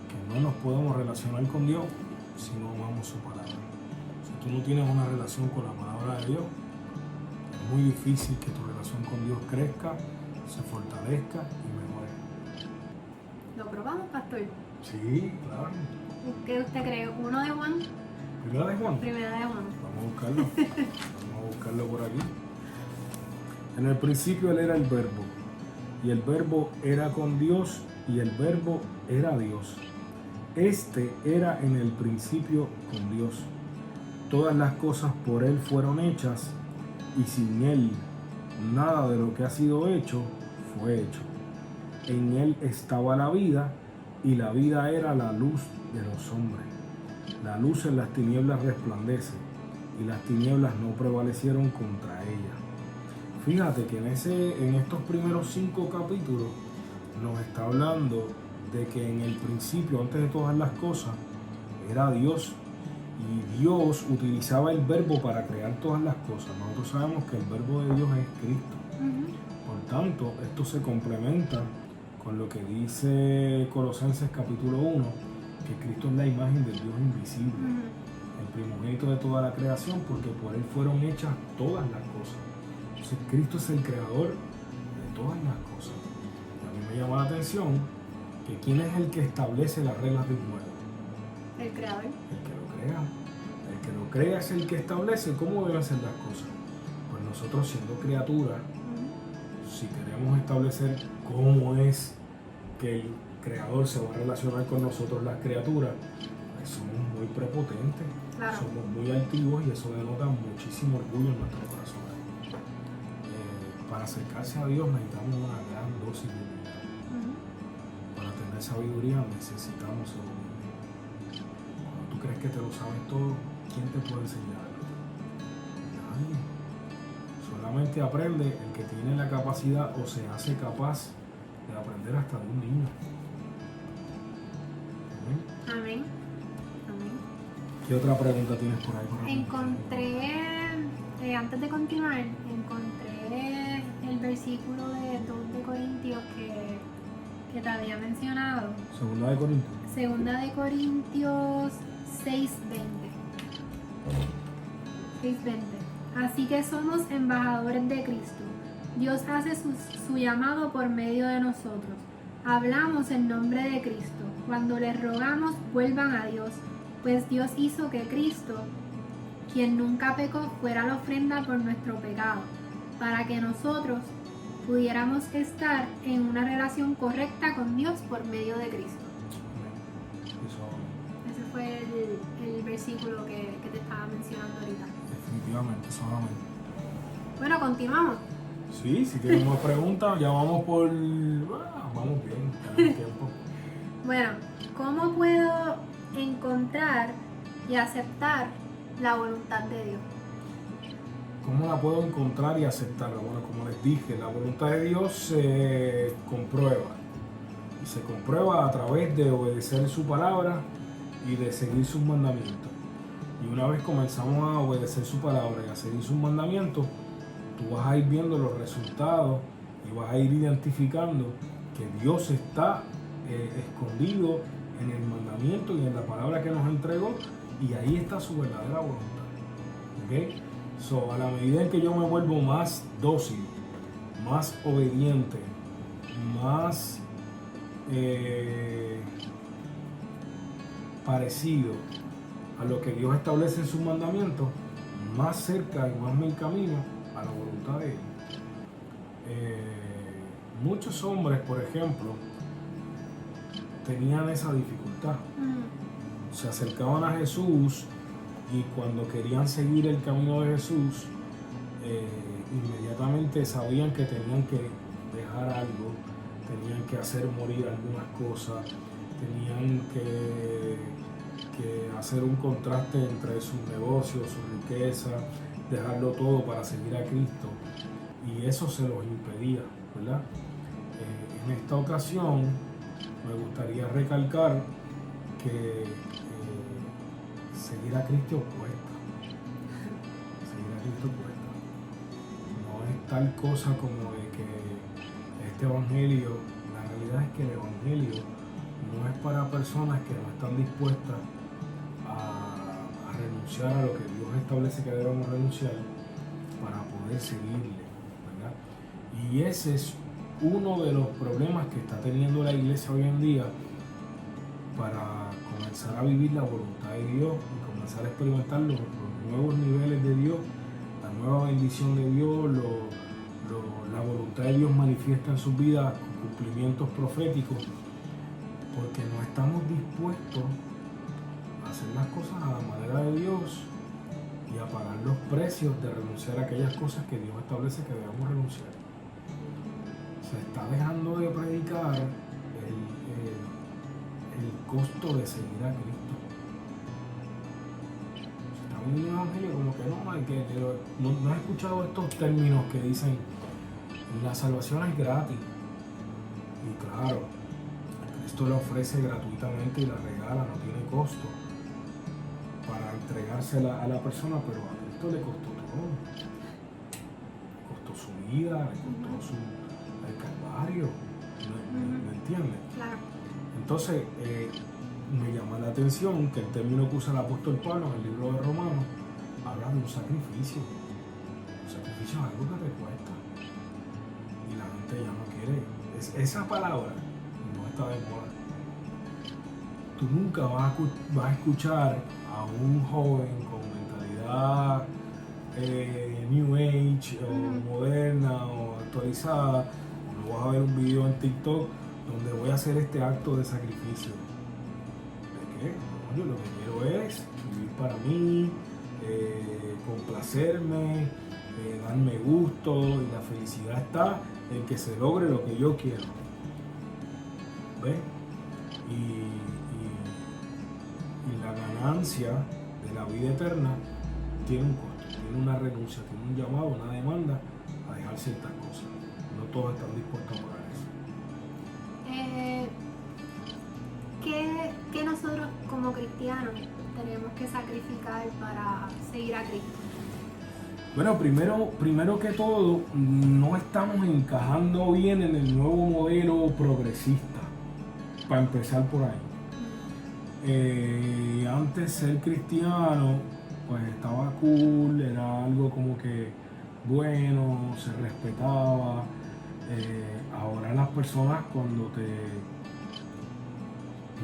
que no nos podemos relacionar con Dios si no amamos su palabra. Si tú no tienes una relación con la palabra de Dios, es muy difícil que tu relación con Dios crezca, se fortalezca y mejore. ¿Lo probamos, pastor? Sí, claro. ¿Qué usted cree? ¿Uno de Juan? ¿Primera de Juan? Primera de Juan. Vamos a buscarlo. Vamos a buscarlo por aquí. En el principio Él era el Verbo, y el Verbo era con Dios, y el Verbo era Dios. Este era en el principio con Dios. Todas las cosas por Él fueron hechas, y sin Él nada de lo que ha sido hecho fue hecho. En Él estaba la vida, y la vida era la luz de los hombres. La luz en las tinieblas resplandece, y las tinieblas no prevalecieron contra ella. Fíjate que en estos primeros 5 capítulos nos está hablando de que en el principio, antes de todas las cosas, era Dios. Y Dios utilizaba el verbo para crear todas las cosas. Nosotros sabemos que el verbo de Dios es Cristo. Por tanto, esto se complementa con lo que dice Colosenses capítulo 1, que Cristo es la imagen del Dios invisible, el primogénito de toda la creación, porque por Él fueron hechas todas las cosas. Entonces Cristo es el creador de todas las cosas. Y a mí me llama la atención que ¿quién es el que establece las reglas del juego? El creador. El que lo crea. El que lo crea es el que establece cómo deben ser las cosas. Pues nosotros, siendo criaturas, si queremos establecer cómo es que Creador se va a relacionar con nosotros, las criaturas, pues somos muy prepotentes, Claro. somos muy altivos y eso denota muchísimo orgullo en nuestro corazón. Para acercarse a Dios necesitamos una gran dosis de humildad. Para tener sabiduría necesitamos sabiduría. Cuando tú crees que te lo sabes todo, ¿quién te puede enseñar? Nadie. Solamente aprende el que tiene la capacidad o se hace capaz de aprender hasta de un niño. Amén. Amén. ¿Qué otra pregunta tienes por ahí? Encontré, antes de continuar, encontré el versículo de 2 de Corintios que te había mencionado. Segunda de Corintios. Segunda de Corintios 6:20. 6:20. Así que somos embajadores de Cristo. Dios hace su llamado por medio de nosotros. Hablamos en nombre de Cristo. Cuando les rogamos, vuelvan a Dios, pues Dios hizo que Cristo, quien nunca pecó, fuera la ofrenda por nuestro pecado, para que nosotros pudiéramos estar en una relación correcta con Dios por medio de Cristo. Ese fue el versículo que te estaba mencionando ahorita. Definitivamente, solamente. Bueno, continuamos. Sí, si tienen más preguntas, ya vamos por... vamos bien, tenemos tiempo. Bueno, ¿cómo puedo encontrar y aceptar la voluntad de Dios? ¿Cómo la puedo encontrar y aceptarla? Bueno, como les dije, la voluntad de Dios se comprueba. Y se comprueba a través de obedecer su palabra y de seguir sus mandamientos. Y una vez comenzamos a obedecer su palabra y a seguir sus mandamientos, tú vas a ir viendo los resultados y vas a ir identificando que Dios está escondido en el mandamiento y en la palabra que nos entregó, y ahí está su verdadera voluntad. ¿Okay? So, a la medida en que yo me vuelvo más dócil, más obediente, más parecido a lo que Dios establece en sus mandamientos, más cerca y más me encamino a la voluntad de Él. Muchos hombres, por ejemplo, tenían esa dificultad. Se acercaban a Jesús y cuando querían seguir el camino de Jesús, inmediatamente sabían que tenían que dejar algo, tenían que hacer morir algunas cosas, tenían que hacer un contraste entre sus negocios, su riqueza, dejarlo todo para seguir a Cristo, y eso se los impedía, ¿verdad? En esta ocasión me gustaría recalcar que seguir a Cristo cuesta. Seguir a Cristo cuesta. No es tal cosa como de que este evangelio, la realidad es que el evangelio no es para personas que no están dispuestas a renunciar a lo que Dios establece que debemos renunciar para poder seguirle, ¿verdad? Y ese es uno de los problemas que está teniendo la iglesia hoy en día para comenzar a vivir la voluntad de Dios y comenzar a experimentar los nuevos niveles de Dios, la nueva bendición de Dios, la voluntad de Dios manifiesta en sus vidas con cumplimientos proféticos, porque no estamos dispuestos a hacer las cosas a la manera de Dios y a pagar los precios de renunciar a aquellas cosas que Dios establece que debemos renunciar. Se está dejando de predicar el costo de seguir a Cristo. Se está viendo el evangelio como que no has escuchado estos términos que dicen la salvación es gratis. Y claro, Cristo la ofrece gratuitamente y la regala, no tiene costo para entregársela a la persona, pero a Cristo le costó todo. Le costó su vida, le costó el calvario. ¿Me entiendes? Claro. Entonces, me llama la atención que el término que usa el apóstol Pablo en el libro de Romanos habla de un sacrificio. Un sacrificio es algo que te cuesta. Y la gente ya no quiere. Esa palabra no está de moda. Tú nunca vas a escuchar a un joven con mentalidad New Age o moderna o actualizada. No vas a ver un video en TikTok donde voy a hacer este acto de sacrificio. ¿De qué? No, yo lo que quiero es vivir para mí, complacerme, darme gusto, y la felicidad está en que se logre lo que yo quiero. ¿Ves? Y la ganancia de la vida eterna tiene un costo, tiene una renuncia, tiene un llamado, una demanda a dejar ciertas cosas. No todos están dispuestos a pagar eso. ¿Qué nosotros como cristianos tenemos que sacrificar para seguir a Cristo? Bueno, primero que todo, no estamos encajando bien en el nuevo modelo progresista, para empezar por ahí. Antes ser cristiano, pues estaba cool, era algo como que bueno, se respetaba. Ahora las personas cuando te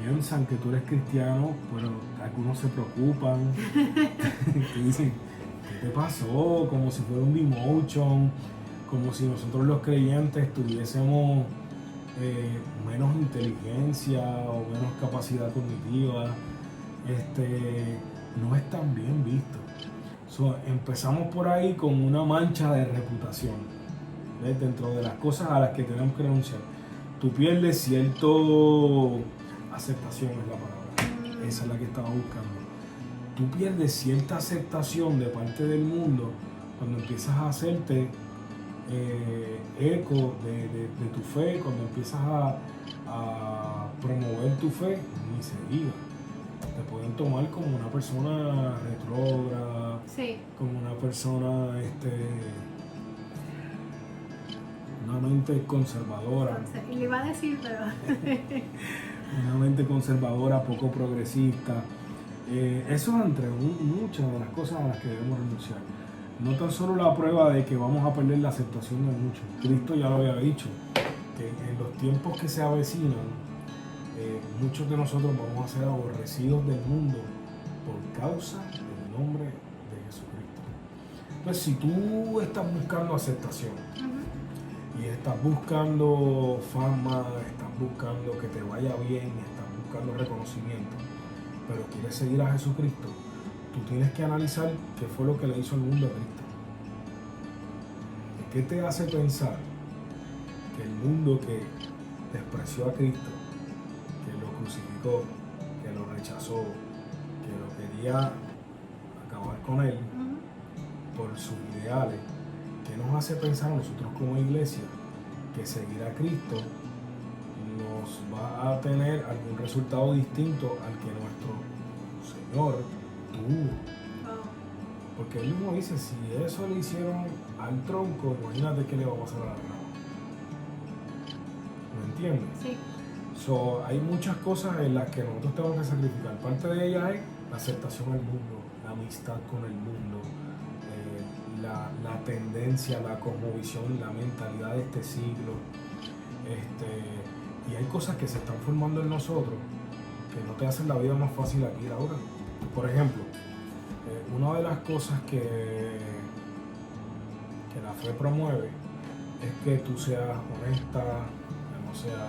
piensan que tú eres cristiano, pero algunos se preocupan, te dicen, ¿qué te pasó? Como si fuera un demotion, como si nosotros los creyentes tuviésemos menos inteligencia o menos capacidad cognitiva. No es tan bien visto. Empezamos por ahí con una mancha de reputación, ¿ves? Dentro de las cosas a las que tenemos que renunciar. Tú pierdes cierto aceptación, es la palabra, esa es la que estaba buscando. Tú pierdes cierta aceptación de parte del mundo cuando empiezas a hacerte eco de tu fe, cuando empiezas a promover tu fe, ni se diga. Te pueden tomar como una persona retrógrada, sí, como una persona, una mente conservadora. Y le iba a decir, pero... Una mente conservadora, poco progresista. Eso es entre muchas de las cosas a las que debemos renunciar. No tan solo la prueba de que vamos a perder la aceptación de muchos. Cristo ya lo había dicho, que en los tiempos que se avecinan, muchos de nosotros vamos a ser aborrecidos del mundo por causa del nombre de Jesucristo. Entonces, si tú estás buscando aceptación y estás buscando fama, estás buscando que te vaya bien, estás buscando reconocimiento, pero quieres seguir a Jesucristo, tú tienes que analizar qué fue lo que le hizo el mundo a Cristo. ¿Qué te hace pensar que el mundo que despreció a Cristo, que lo crucificó, que lo rechazó, que lo quería acabar con él por sus ideales, qué nos hace pensar a nosotros como iglesia que seguir a Cristo nos va a tener algún resultado distinto al que nuestro Señor tuvo? Porque él mismo dice, si eso le hicieron al tronco, imagínate qué le va a pasar a la rama. ¿Me entiendes? Sí. Hay muchas cosas en las que nosotros tenemos que sacrificar. Parte de ellas es la aceptación al mundo, la amistad con el mundo, la tendencia, la cosmovisión, la mentalidad de este siglo. Y hay cosas que se están formando en nosotros que no te hacen la vida más fácil aquí y ahora. Por ejemplo, una de las cosas que la fe promueve es que tú seas honesta, que no seas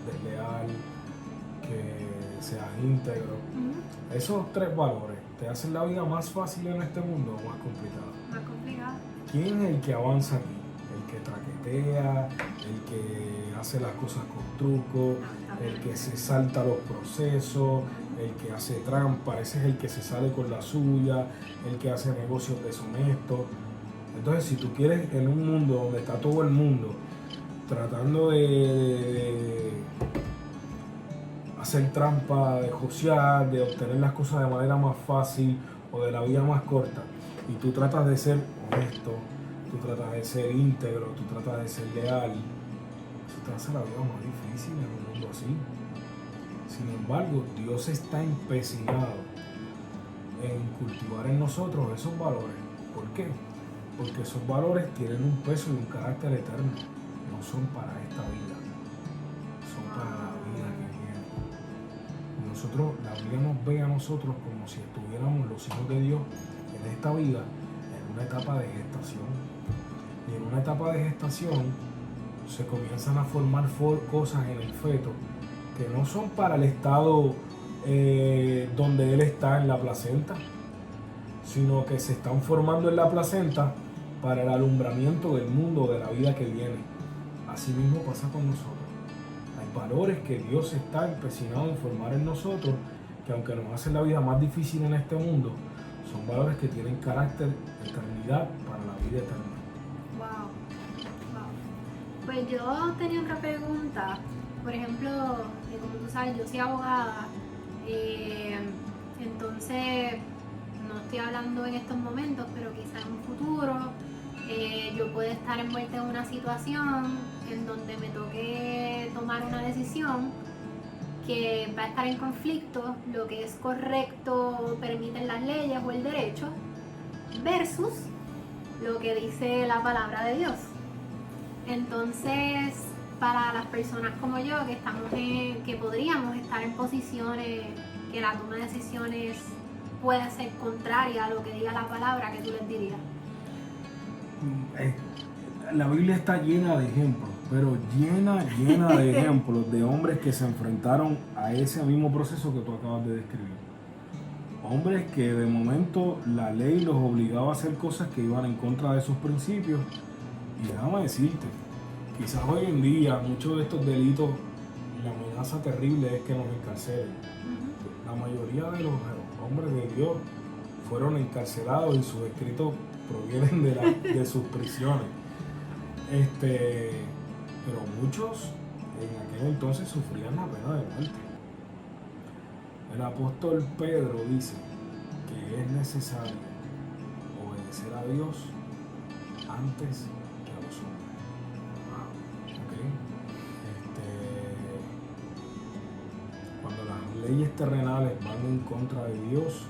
desleal, que seas íntegro. Esos tres valores te hacen la vida más fácil en este mundo o más complicada. Más complicada. ¿Quién es el que avanza aquí? El que traquetea, el que hace las cosas con truco, el que se salta los procesos, el que hace trampa, ese es el que se sale con la suya, el que hace negocios deshonestos. Entonces, si tú quieres en un mundo donde está todo el mundo tratando de hacer trampa, de josear, de obtener las cosas de manera más fácil o de la vida más corta, y tú tratas de ser honesto, tú tratas de ser íntegro, tú tratas de ser leal, eso te hace la vida más difícil en un mundo así. Sin embargo, Dios está empecinado en cultivar en nosotros esos valores. ¿Por qué? Porque esos valores tienen un peso y un carácter eterno. No son para esta vida, son para la vida que viene. Nosotros, la Biblia nos ve a nosotros como si estuviéramos los hijos de Dios en esta vida, en una etapa de gestación. Y en una etapa de gestación se comienzan a formar cosas en el feto que no son para el estado donde él está en la placenta, sino que se están formando en la placenta para el alumbramiento del mundo, de la vida que viene. Así mismo pasa con nosotros. Hay valores que Dios está empecinado en formar en nosotros, que aunque nos hacen la vida más difícil en este mundo, son valores que tienen carácter de eternidad para la vida eterna. Wow. Wow. Pues yo tenía otra pregunta. Por ejemplo, como tú sabes, yo soy abogada. Entonces, no estoy hablando en estos momentos, pero quizás en un futuro yo pueda estar envuelta en una situación en donde me toque tomar una decisión que va a estar en conflicto lo que es correcto, permiten las leyes o el derecho, versus lo que dice la palabra de Dios. Entonces, para las personas como yo que podríamos estar en posiciones que la toma de decisiones puede ser contraria a lo que diga la palabra, ¿qué tú les dirías? La Biblia está llena de ejemplos, pero llena de ejemplos de hombres que se enfrentaron a ese mismo proceso que tú acabas de describir. Hombres que de momento la ley los obligaba a hacer cosas que iban en contra de sus principios. Y déjame decirte, quizás hoy en día muchos de estos delitos, la amenaza terrible es que nos encarcelen. La mayoría de los hombres de Dios fueron encarcelados y sus escritos provienen de sus prisiones. Pero muchos en aquel entonces sufrían la pena de muerte. El apóstol Pedro dice que es necesario obedecer a Dios antes que a los hombres. ¿Okay? Cuando las leyes terrenales van en contra de Dios,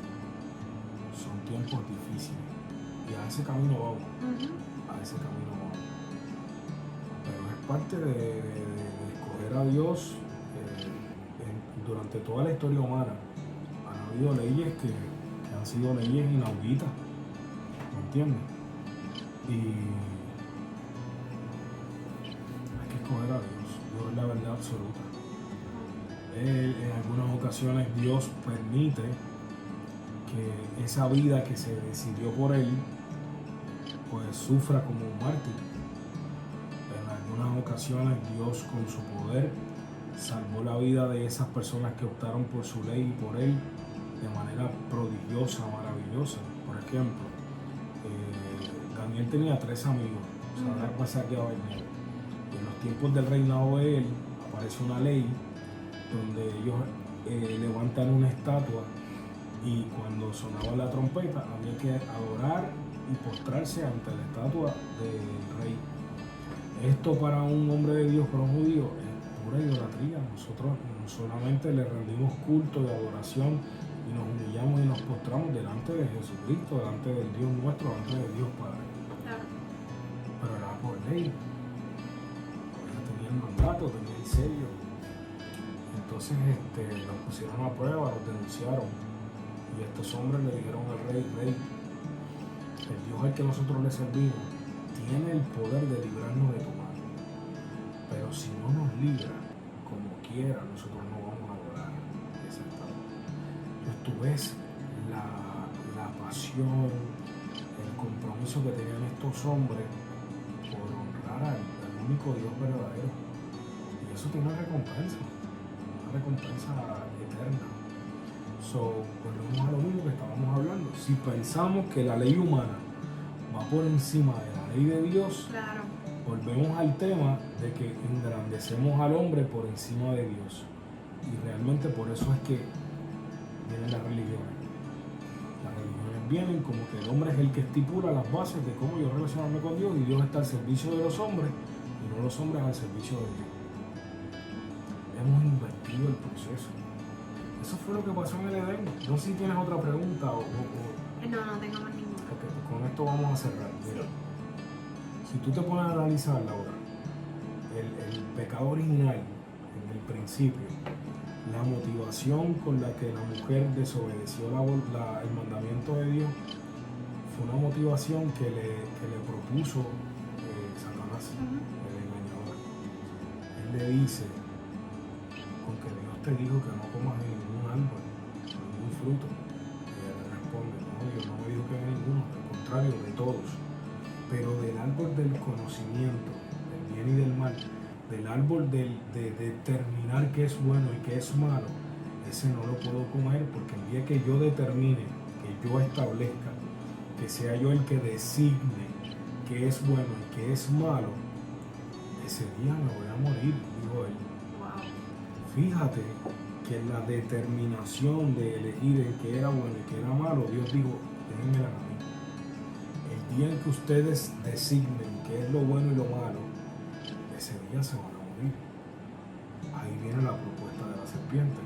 son tiempos difíciles. Y a ese camino vamos. A ese camino vamos. Pero es parte de escoger a Dios. Durante toda la historia humana han habido leyes que han sido leyes inauditas. ¿Me entiendes? Y hay que escoger a Dios. Dios es la verdad absoluta. En algunas ocasiones Dios permite que esa vida que se decidió por Él pues sufra como un mártir. En algunas ocasiones Dios con su poder salvó la vida de esas personas que optaron por su ley y por Él de manera prodigiosa, maravillosa. Por ejemplo, Daniel tenía 3 amigos, Sadrach, Mesach y Abednego. Y en los tiempos del reinado de él aparece una ley donde ellos levantan una estatua y cuando sonaba la trompeta había que adorar y postrarse ante la estatua del rey. Esto para un hombre de Dios, para un judío, es pura idolatría. Nosotros no solamente le rendimos culto y adoración y nos humillamos y nos postramos delante de Jesucristo, delante del Dios nuestro, delante de Dios Padre. Claro. Pero era por ley. Ella tenía el mandato, tenía el sello. Entonces los pusieron a prueba, los denunciaron. Y estos hombres le dijeron al rey, el Dios al que nosotros le servimos tiene el poder de librarnos de tu mano. Pero si no nos libra, como quiera, nosotros no vamos a adorar esa estatua. Entonces tú ves la pasión, el compromiso que tenían estos hombres por honrar al único Dios verdadero. Y eso tiene una recompensa eterna. Volvemos a lo mismo que estábamos hablando. Si pensamos que la ley humana va por encima de la ley de Dios, Claro. volvemos al tema de que engrandecemos al hombre por encima de Dios. Y realmente por eso es que vienen las religiones. Las religiones vienen como que el hombre es el que estipula las bases de cómo yo relacionarme con Dios y Dios está al servicio de los hombres y no los hombres al servicio de Dios. Hemos invertido el proceso. Eso fue lo que pasó en el Edén. No sé si tienes otra pregunta No tengo más ninguna. Okay, con esto vamos a cerrar. Mira, si tú te pones a analizar, Laura, el pecado original en el principio, la motivación con la que la mujer desobedeció el mandamiento de Dios, fue una motivación que le propuso Satanás, el engañador. le dice, porque Dios te dijo que no comas de ningún árbol, de ningún fruto. Y él le responde, no, Dios no me dijo que de ninguno, al contrario, de todos. Pero del árbol del conocimiento, del bien y del mal, del árbol de determinar qué es bueno y qué es malo, ese no lo puedo comer, porque el día que yo determine, que yo establezca, que sea yo el que designe qué es bueno y qué es malo, ese día me voy a morir, dijo él. Wow. Fíjate que en la determinación de elegir el que era bueno y que era malo, Dios dijo, déjenmela a mí. El día en que ustedes designen qué es lo bueno y lo malo, ese día se van a morir. Ahí viene la propuesta de la serpiente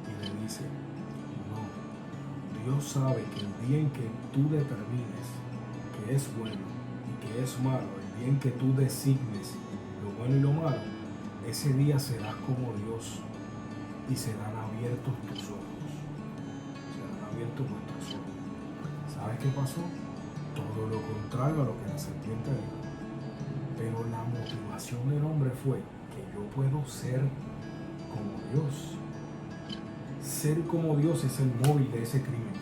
y le dice, no, Dios sabe que el día en que tú determines que es bueno y que es malo, el día en que tú designes lo bueno y lo malo, ese día serás como Dios y serán abiertos tus ojos. Serán abiertos vuestros ojos. ¿Sabes qué pasó? Todo lo contrario a lo que la serpiente dijo. Pero la motivación del hombre fue que yo puedo ser como Dios. Ser como Dios es el móvil de ese crimen.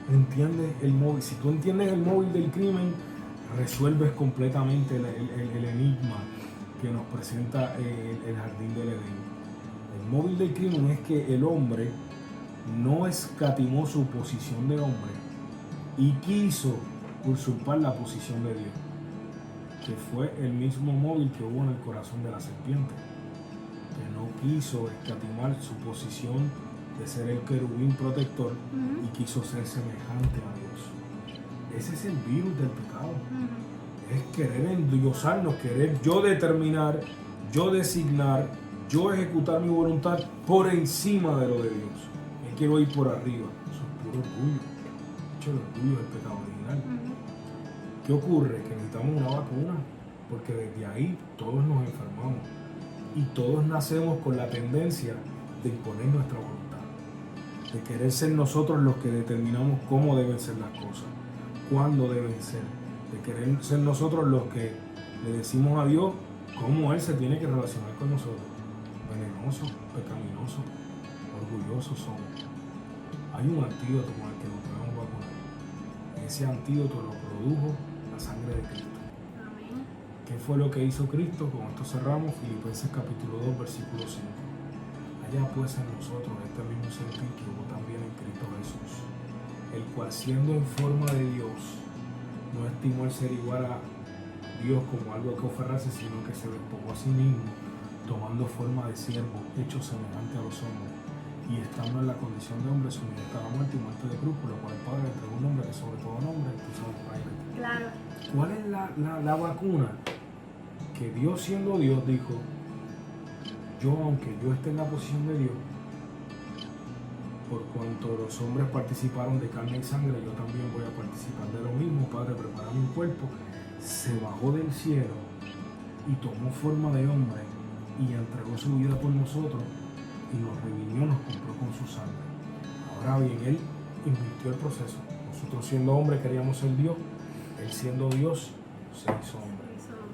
¿Entiendes el móvil? Si tú entiendes el móvil del crimen, resuelves completamente el enigma que nos presenta el jardín del Edén. El móvil del crimen es que el hombre no escatimó su posición de hombre y quiso usurpar la posición de Dios, que fue el mismo móvil que hubo en el corazón de la serpiente, que no quiso escatimar su posición de ser el querubín protector y quiso ser semejante a Dios. Ese es el virus del pecado. Es querer endiosarnos, querer yo determinar, yo designar, yo ejecutar mi voluntad por encima de lo de Dios. Es quiero ir por arriba. Eso es puro orgullo. De hecho, el orgullo es el pecado original. ¿Qué ocurre? Que necesitamos una vacuna, porque desde ahí todos nos enfermamos y todos nacemos con la tendencia de imponer nuestra voluntad, de querer ser nosotros los que determinamos cómo deben ser las cosas, cuándo deben ser, de querer ser nosotros los que le decimos a Dios cómo Él se tiene que relacionar con nosotros. Venenosos, pecaminosos, orgullosos somos. Hay un antídoto con el que nos podemos vacunar. Ese antídoto lo produjo la sangre de Cristo. Amén. ¿Qué fue lo que hizo Cristo? Con esto cerramos Filipenses capítulo 2, versículo 5. Haya pues en nosotros este mismo sentir que hubo también en Cristo Jesús, el cual siendo en forma de Dios, no estimó el ser igual a Dios como algo que aferrarse, sino que se despojó a sí mismo, tomando forma de siervo, hecho semejante a los hombres, y estando en la condición de hombre, sometido a la muerte y muerte de cruz, por lo cual el Padre le entregó un nombre que sobre todo nombre, tú sabes, Claro. ¿cuál es la vacuna? Que Dios siendo Dios dijo, yo aunque yo esté en la posición de Dios, por cuanto los hombres participaron de carne y sangre, yo también voy a participar de lo mismo. Padre, prepara mi cuerpo. Se bajó del cielo y tomó forma de hombre y entregó su vida por nosotros y nos redimió, nos compró con su sangre. Ahora bien, Él invirtió el proceso. Nosotros siendo hombres queríamos ser Dios. Él siendo Dios se hizo hombre.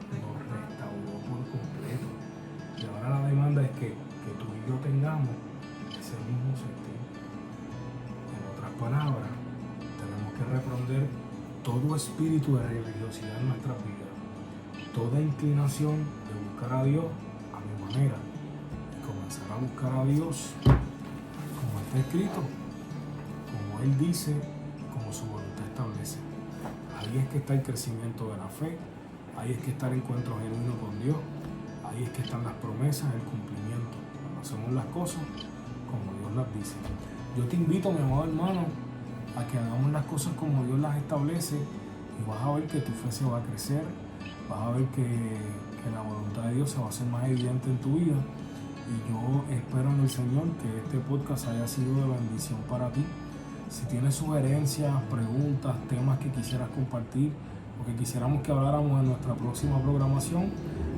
Nos restauró por completo. Y ahora la demanda es que tú y yo tengamos ese mismo sentir. En otras palabras, tenemos que reprender todo espíritu de religiosidad en nuestras vidas, toda inclinación de buscar a Dios a mi manera y comenzar a buscar a Dios como está escrito, como Él dice, como su voluntad establece. Ahí es que está el crecimiento de la fe, ahí es que está el encuentro genuino con Dios, ahí es que están las promesas, el cumplimiento, cuando hacemos las cosas como Dios las dice. Yo te invito, mi amado hermano, a que hagamos las cosas como Dios las establece y vas a ver que tu fe se va a crecer, vas a ver que la voluntad de Dios se va a hacer más evidente en tu vida. Y yo espero en el Señor que este podcast haya sido de bendición para ti. Si tienes sugerencias, preguntas, temas que quisieras compartir o que quisiéramos que habláramos en nuestra próxima programación,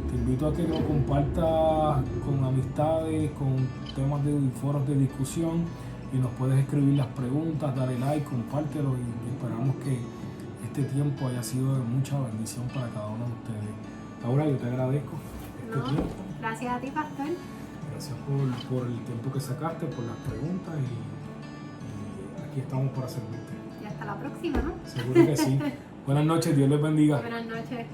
te invito a que lo compartas con amistades, con temas de foros de discusión, y nos puedes escribir las preguntas, dale like, compártelo, y esperamos que este tiempo haya sido de mucha bendición para cada uno de ustedes. Ahora yo te agradezco este No, tiempo. gracias a ti, pastor. Gracias por el tiempo que sacaste, por las preguntas y aquí estamos para servirte. Y hasta la próxima, ¿no? Seguro que sí. Buenas noches, Dios les bendiga. Buenas noches.